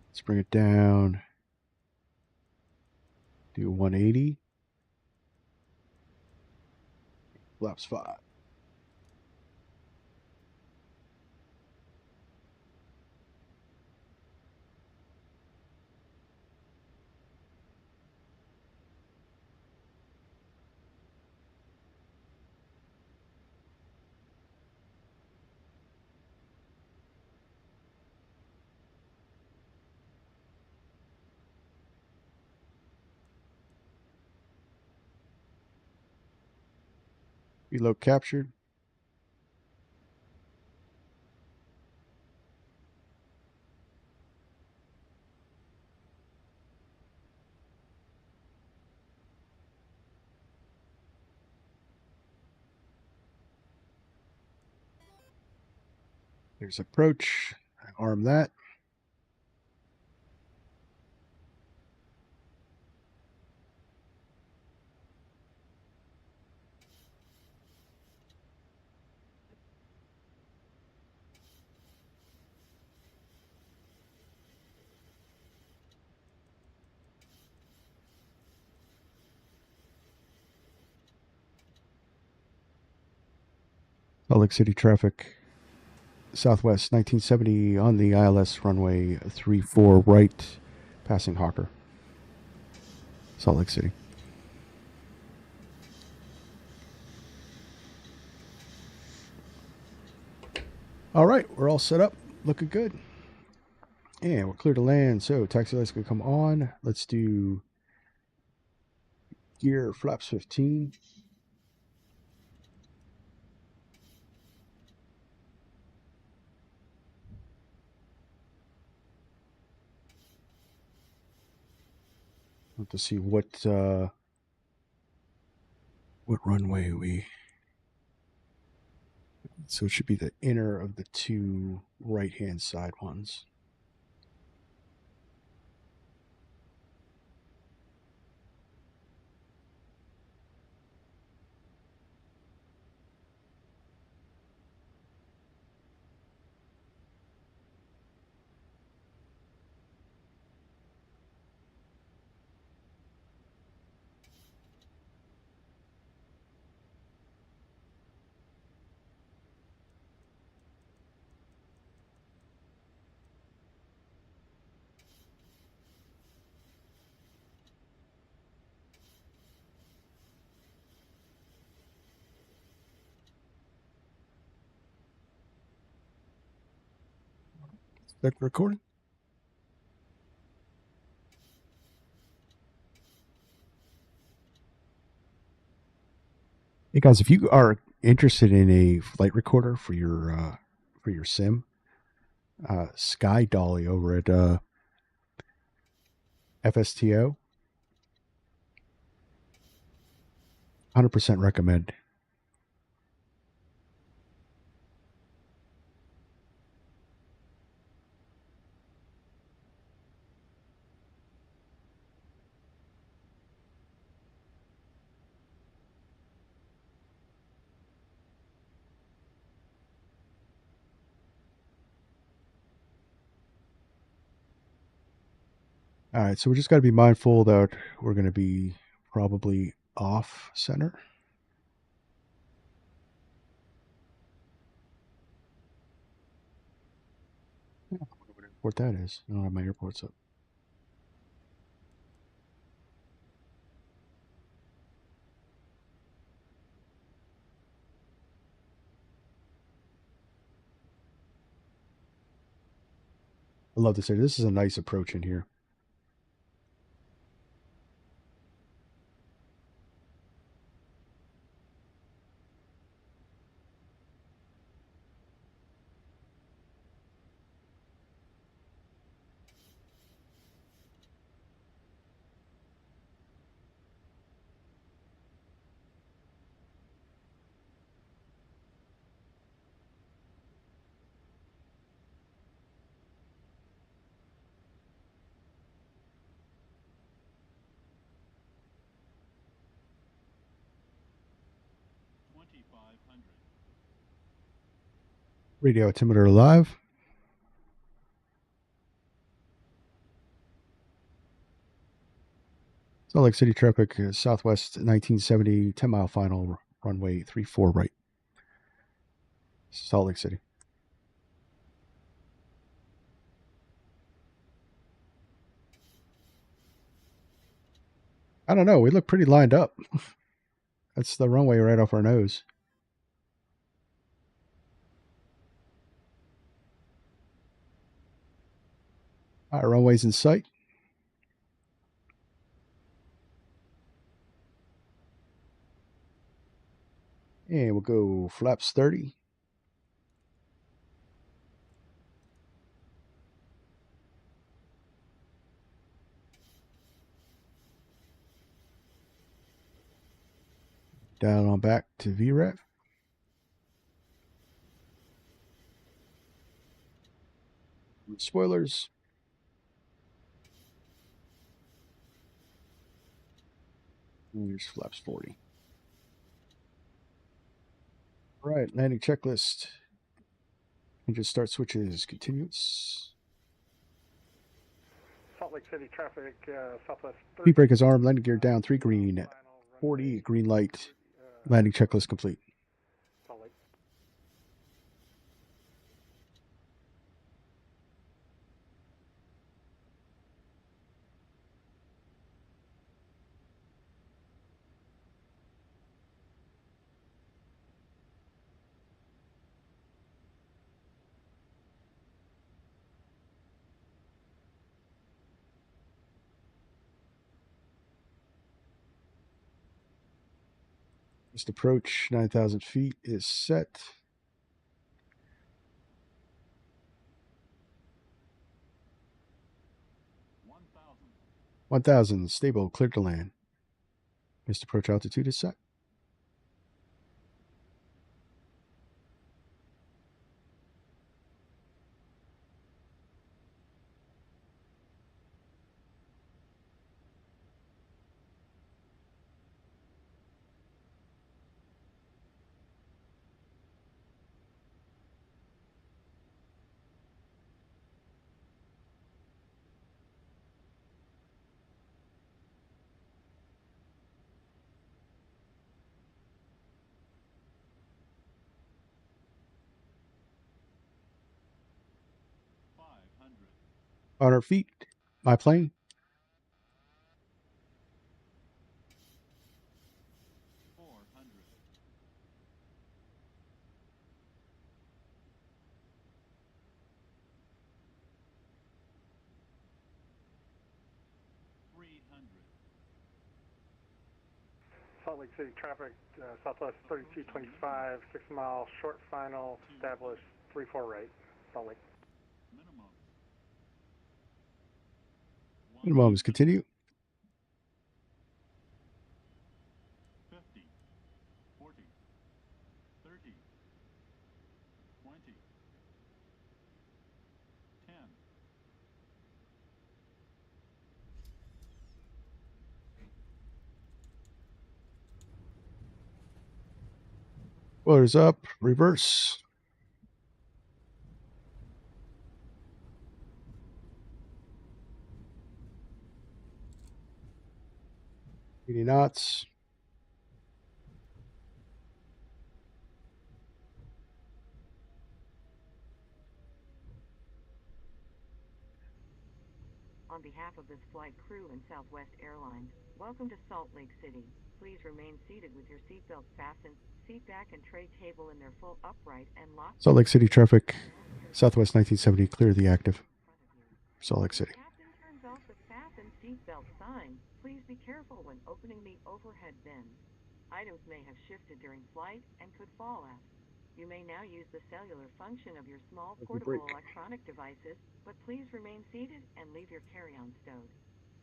[SPEAKER 2] Let's bring it down. Do 180. Flaps 5. Reload captured. There's approach. Arm that. Salt Lake City traffic. Southwest 1970 on the ILS runway 34 right, passing Hawker. Salt Lake City. All right, we're all set up. Looking good. And we're clear to land. So taxi lights can come on. Let's do gear flaps 15. To see what runway we. So it should be the inner of the two right-hand side ones. Start recording. Hey guys, if you are interested in a flight recorder for your sim, Sky Dolly over at FSTO, 100% recommend. All right, so we just got to be mindful that we're going to be probably off center. airport that is. I don't have my airports up. I love this area. This is a nice approach in here. Radio altimeter live. Salt Lake City traffic, Southwest 1970, 10-mile final, runway 34 right. Salt Lake City. I don't know. We look pretty lined up. That's the runway right off our nose. All right, runway's in sight. And we'll go flaps 30. Down on back to VREF. Spoilers. And here's flaps 40. All right, landing checklist. Engine start switches continuous.
[SPEAKER 6] Salt Lake City traffic, Southwest 30.
[SPEAKER 2] Speed brake is armed, landing gear down, 3 green, 40, green light. Landing checklist complete.
[SPEAKER 6] Salt Lake.
[SPEAKER 2] Just approach 9,000 feet is set. One thousand stable, cleared to land. Missed approach altitude is set. On our feet, my plane.
[SPEAKER 6] Salt Lake City traffic, Southwest 3225, 6-mile short final, established 34 right, Salt Lake.
[SPEAKER 2] Minimums continue.
[SPEAKER 12] 50, 40, 30, 20, 10.
[SPEAKER 2] Spoilers up, reverse. Eighty knots.
[SPEAKER 9] On behalf of this flight crew and Southwest Airlines, welcome to Salt Lake City. Please remain seated with your seatbelt fastened, seat back and tray table in their full upright and locked.
[SPEAKER 2] Salt Lake City traffic, Southwest 1970, clear the active. Salt Lake City.
[SPEAKER 9] Captain turns off the fasten seatbelt sign. Please be careful when opening the overhead bins. Items may have shifted during flight and could fall out. You may now use the cellular function of your small portable electronic devices, but please remain seated and leave your carry-on stowed.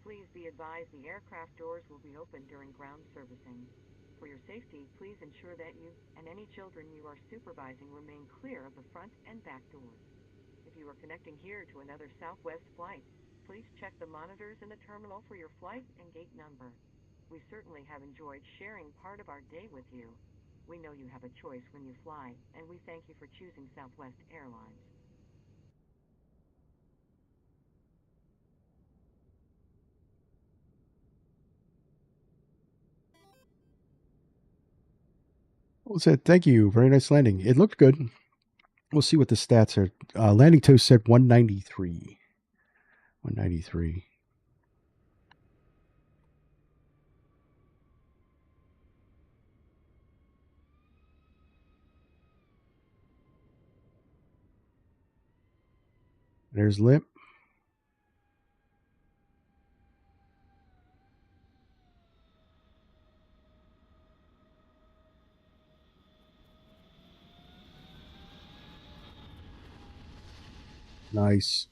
[SPEAKER 9] Please be advised the aircraft doors will be open during ground servicing. For your safety, please ensure that you and any children you are supervising remain clear of the front and back doors. If you are connecting here to another Southwest flight, please check the monitors in the terminal for your flight and gate number. We certainly have enjoyed sharing part of our day with you. We know you have a choice when you fly, and we thank you for choosing Southwest Airlines.
[SPEAKER 2] Well said. Thank you. Very nice landing. It looked good. We'll see what the stats are. Landing toast said 193. 193. There's Lip. Nice.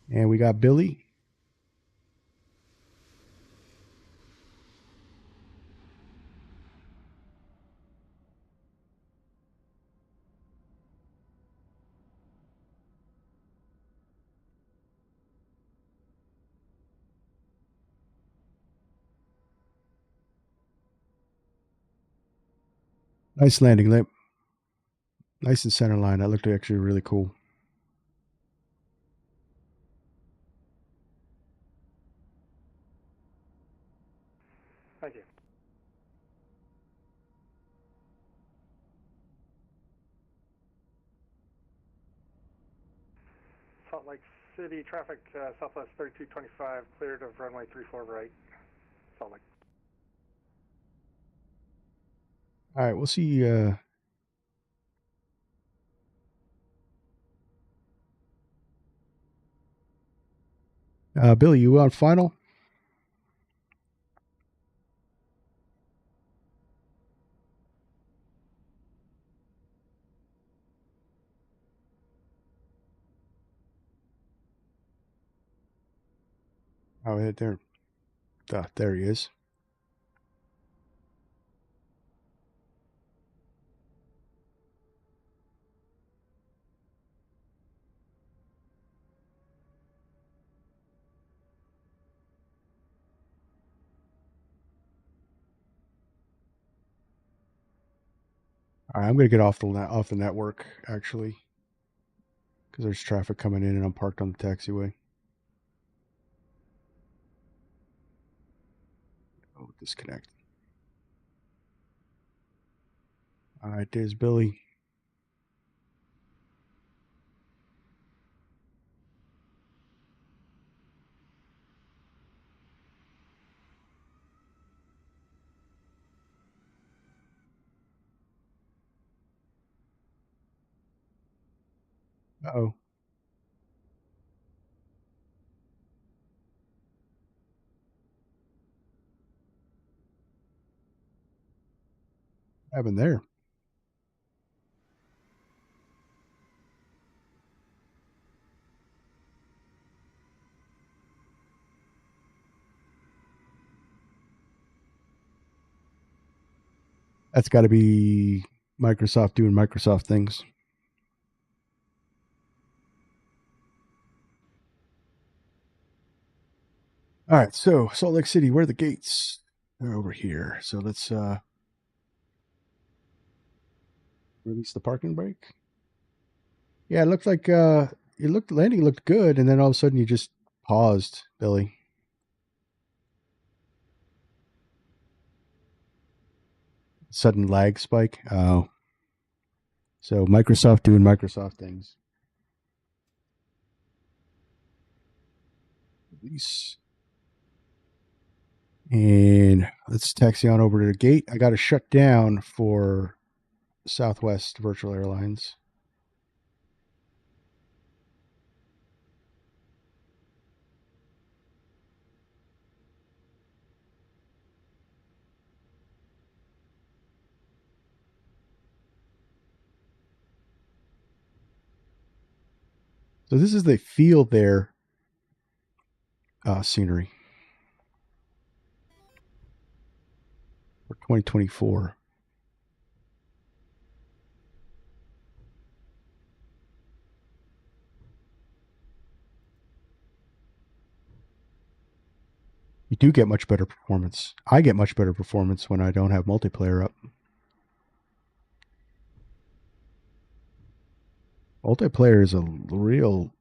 [SPEAKER 2] And we got Billy. Nice landing, Lip. Nice and center line. That looked actually really cool.
[SPEAKER 6] Thank you. Salt Lake City traffic, Southwest 3225, cleared of runway 34 right. Salt Lake.
[SPEAKER 2] All right, we'll see. Billy, you on final? Oh, there. There he is. All right, I'm going to get off the network, actually, because there's traffic coming in and I'm parked on the taxiway. Oh, disconnect. All right, there's Billy. Uh-oh. What happened there? That's got to be Microsoft doing Microsoft things. All right, so Salt Lake City, where are the gates? They're over here. So let's release the parking brake. Yeah, it looked like landing looked good, and then all of a sudden you just paused, Billy. Sudden lag spike. Oh. So Microsoft doing Microsoft things. Release. And let's taxi on over to the gate. I got to shut down for Southwest Virtual Airlines. So this is the field there scenery for 2024. You do get much better performance. I get much better performance when I don't have multiplayer up. Multiplayer is a real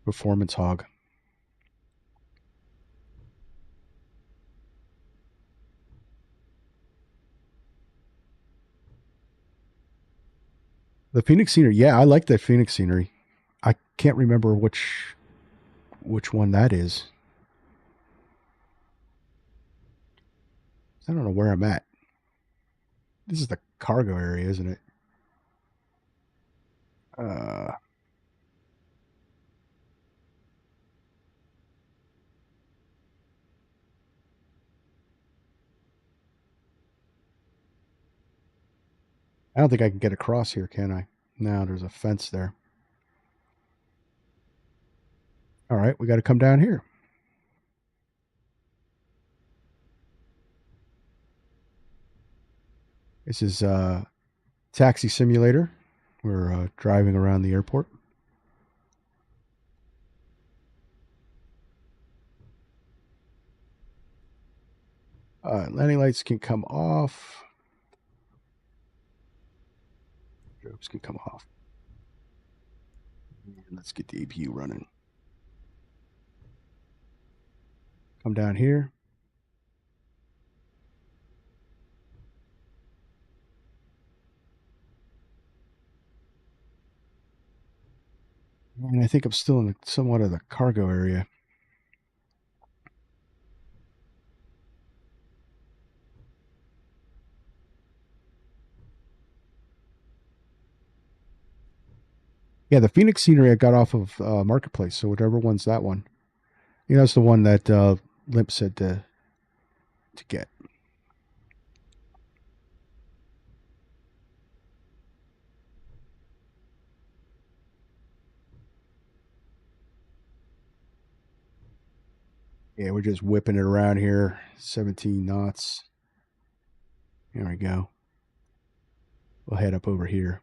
[SPEAKER 2] performance hog. The Pheonix scenery, yeah, I like that Pheonix scenery. I can't remember which one that is. I don't know where I'm at. This is the cargo area, isn't it? I don't think I can get across here, can I? No, there's a fence there. All right, we got to come down here. This is taxi simulator. We're driving around the airport. Landing lights can come off. Strobes can come off. And let's get the APU running. Come down here. And I think I'm still in somewhat of the cargo area. Yeah, the Pheonix scenery I got off of Marketplace, so whatever one's that one. You know, that's the one that Limp said to get. Yeah, we're just whipping it around here. 17 knots. There we go. We'll head up over here.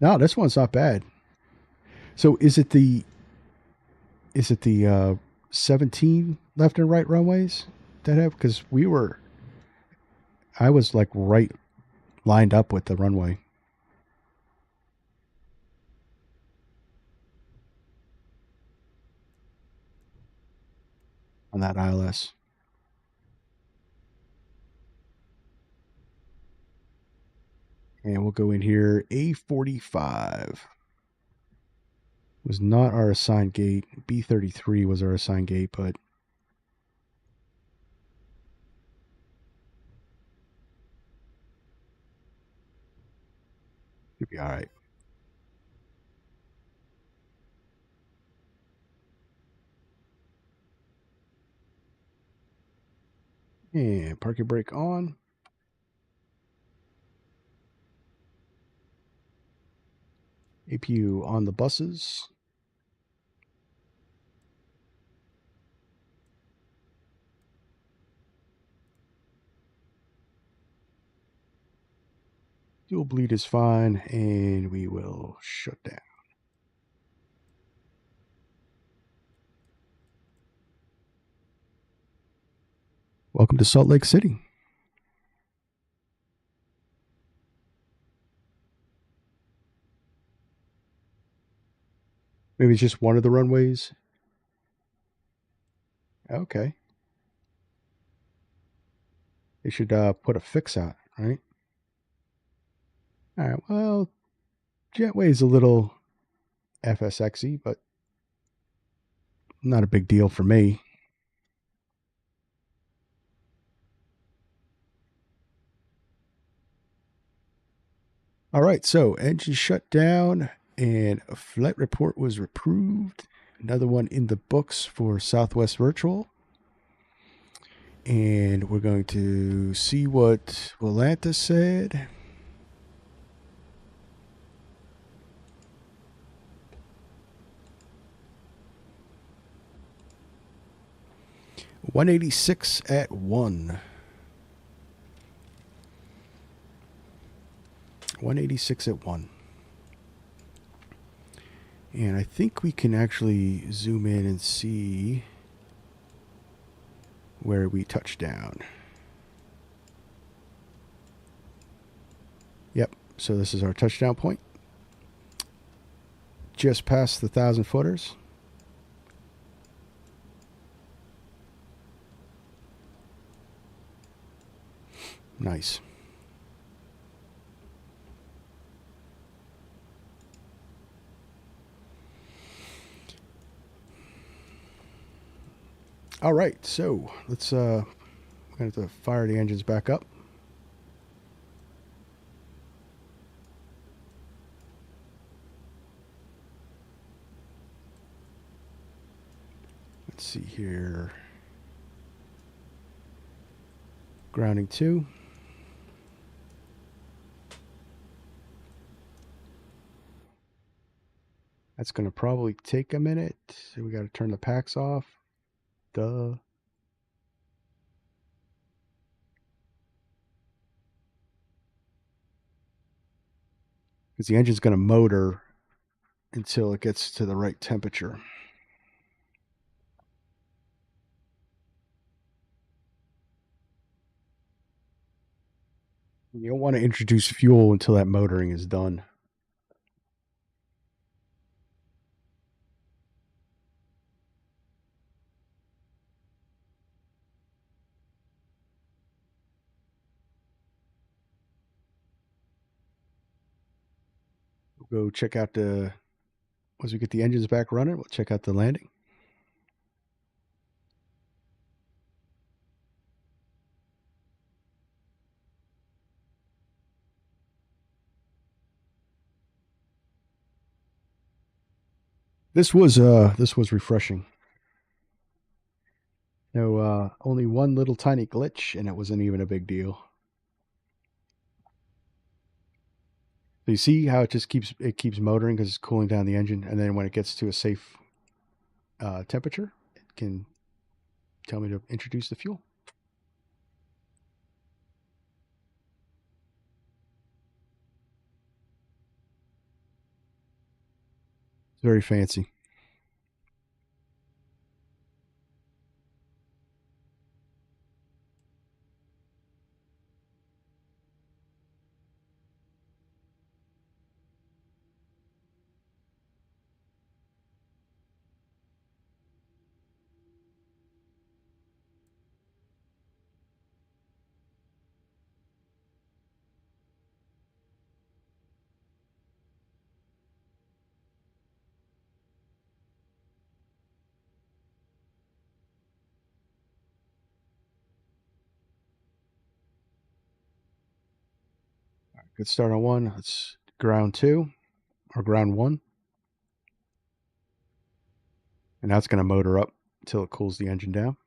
[SPEAKER 2] No, this one's not bad. So is it the 17 left and right runways that have? Because I was like right lined up with the runway. On that ILS. And we'll go in here. A45 was not our assigned gate. B33 was our assigned gate, but should be all right. And parking brake on. APU on the buses. Fuel bleed is fine, and we will shut down. Welcome to Salt Lake City. Maybe it's just one of the runways Okay. They should put a fix out, right? All right. Well, Jetway's a little FSXy, but not a big deal for me. All right. So engine shut down and a flight report was approved. Another one in the books for Southwest Virtual. And we're going to see what Willanta said. $186 at 1. 186 at 1. And I think we can actually zoom in and see where we touch down. Yep, so this is our touchdown point. Just past the 1,000 footers. Nice. All right, so let's we're going to have to fire the engines back up. Let's see here. Grounding 2. That's going to probably take a minute. So we got to turn the packs off. Duh. Because the engine's going to motor until it gets to the right temperature. You don't want to introduce fuel until that motoring is done. We'll go check out the, once we get the engines back running, we'll check out the landing. This was refreshing. No, only one little tiny glitch, and it wasn't even a big deal. So you see how it just keeps motoring because it's cooling down the engine, and then when it gets to a safe temperature, it can tell me to introduce the fuel. It's very fancy. Good start on 1. Let's ground 2 or ground 1. And that's going to motor up until it cools the engine down.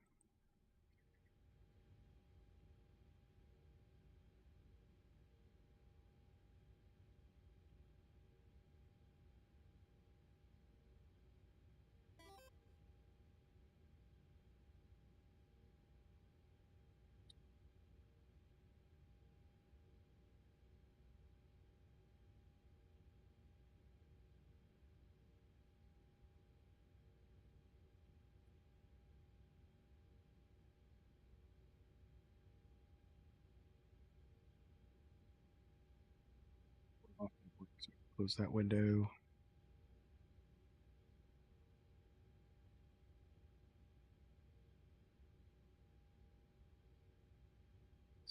[SPEAKER 2] Close that window.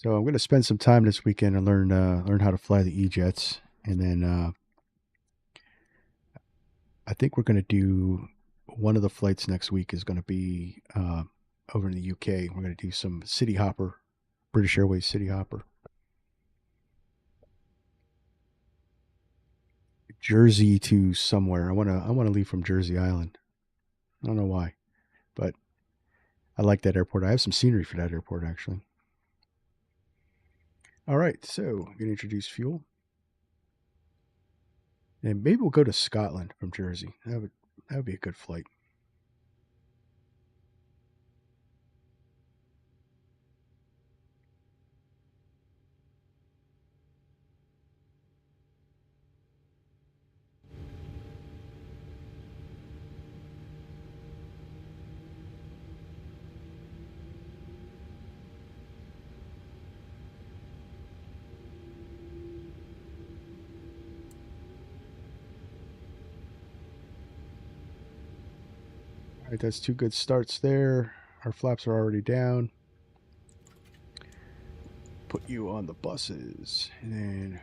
[SPEAKER 2] So I'm going to spend some time this weekend and learn how to fly the E-jets, and then I think we're going to do one of the flights next week is going to be over in the UK. We're going to do some City Hopper, British Airways City Hopper. Jersey to somewhere. I want to leave from Jersey Island. I don't know why, but I like that airport. I have some scenery for that airport, actually. All right, so I'm going to introduce fuel. And maybe we'll go to Scotland from Jersey. That would be a good flight. All right, that's two good starts there. Our flaps are already down. Put you on the buses, and then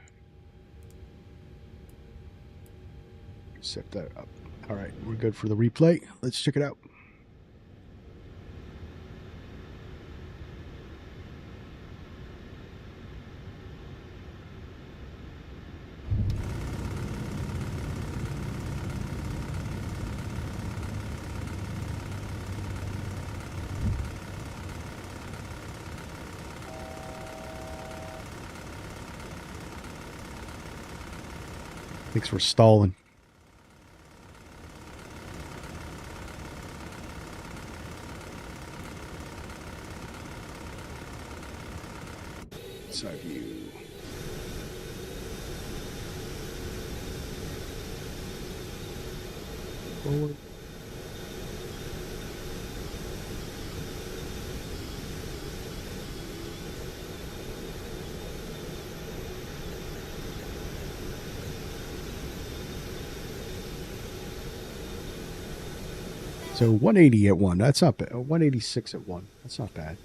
[SPEAKER 2] set that up. All right, we're good for the replay. Let's check it out. Thanks for stalling. Side view. Forward. So 180 at 1. That's not bad. 186 at 1. That's not bad.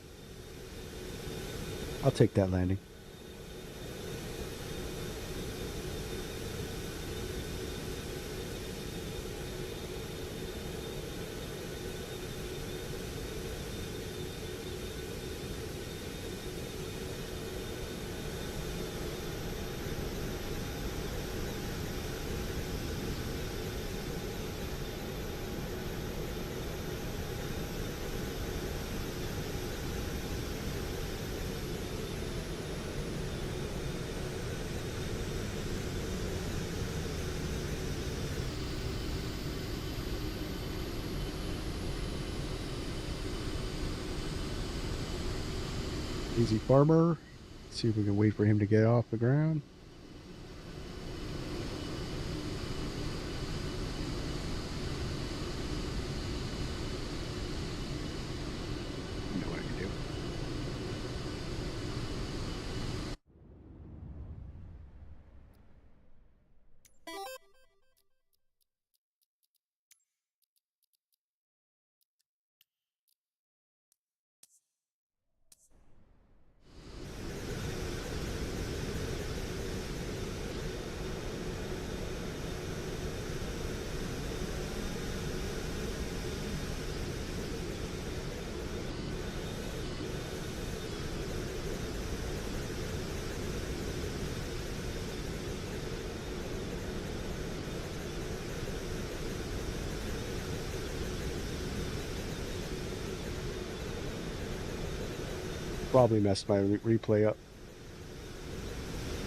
[SPEAKER 2] I'll take that landing. Easy Farmer. Let's see if we can wait for him to get off the ground. You know what I can do. Probably messed my replay up.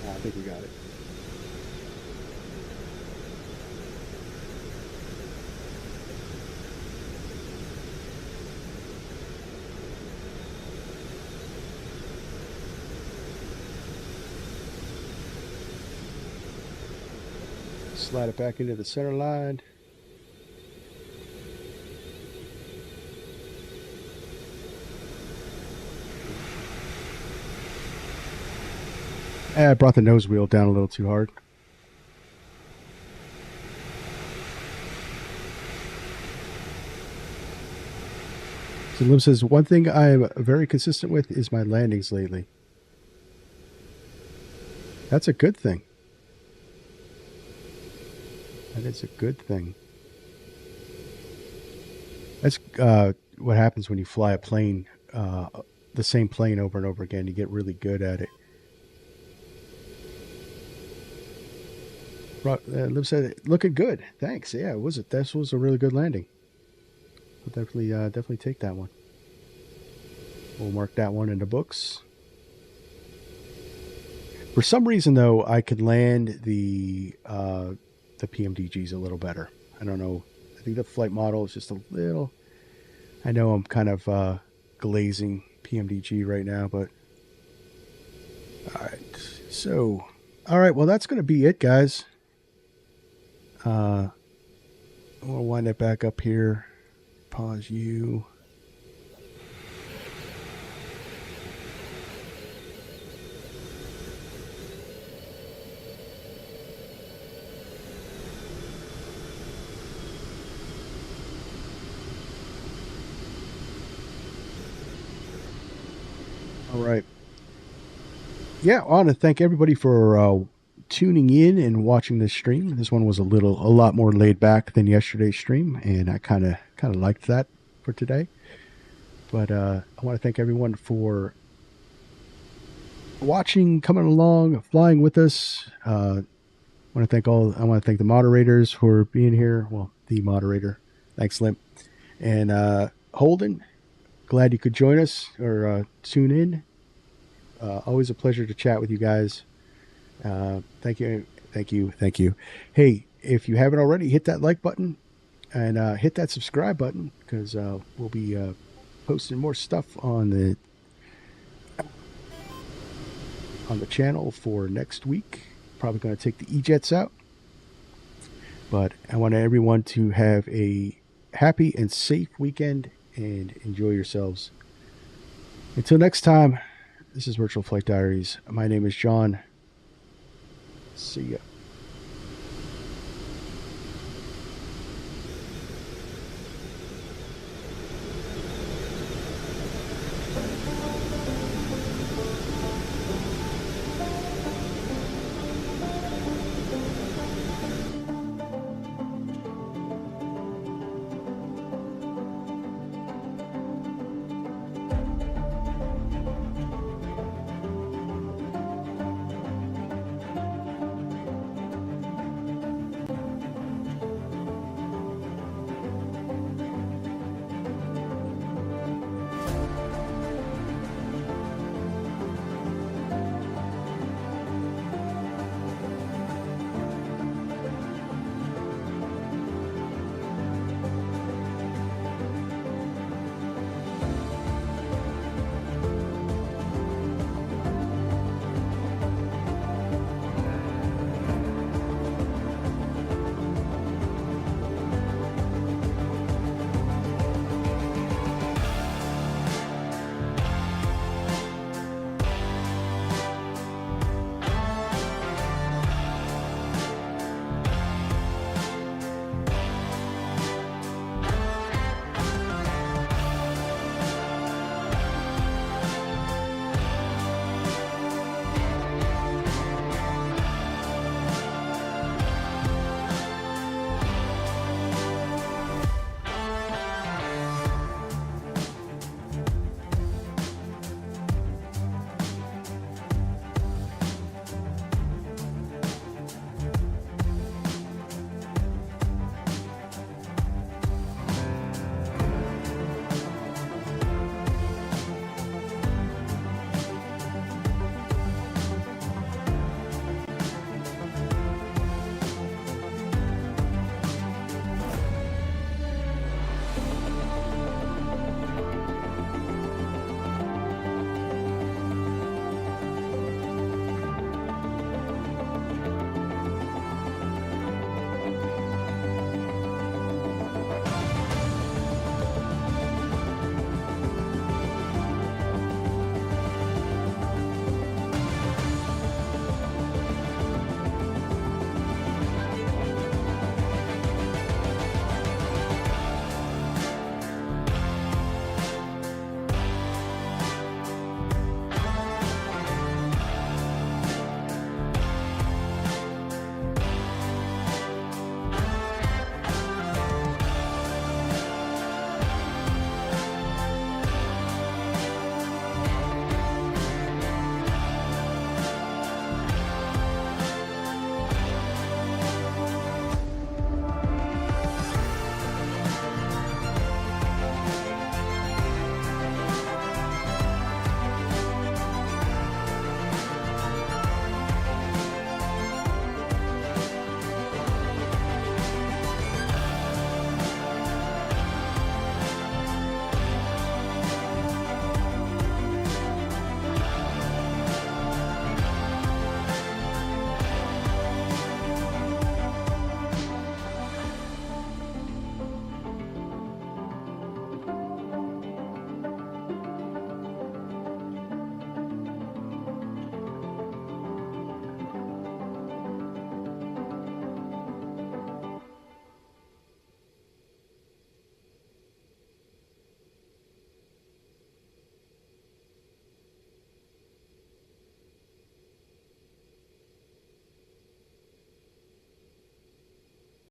[SPEAKER 2] I think we got it. Slide it back into the center line. I brought the nose wheel down a little too hard. So Lim says, one thing I am very consistent with is my landings lately. That's a good thing. That is a good thing. That's what happens when you fly a plane, the same plane over and over again. You get really good at it. Liv said, looking good. Thanks. Yeah, this was a really good landing. I'll definitely take that one. We'll mark that one in the books. For some reason, though, I could land the PMDGs a little better. I don't know. I think the flight model is just a little... I know I'm kind of glazing PMDG right now, but... All right. So, all right. Well, that's going to be it, guys. We'll wind it back up here. Pause you. All right. Yeah, I want to thank everybody for tuning in and watching this stream. This one was a lot more laid back than yesterday's stream, and I kind of liked that for today. But I want to thank everyone for watching, coming along, flying with us. I want to thank the moderators for being here. Well, the moderator. Thanks, Limp. And Holden, glad you could join us or tune in. Always a pleasure to chat with you guys. Thank you. Hey, if you haven't already, hit that like button and hit that subscribe button, because we'll be posting more stuff on the channel for next week. Probably going to take the E-Jets out, but I want everyone to have a happy and safe weekend and enjoy yourselves. Until next time, this is Virtual Flight Diaries. My name is John. See ya.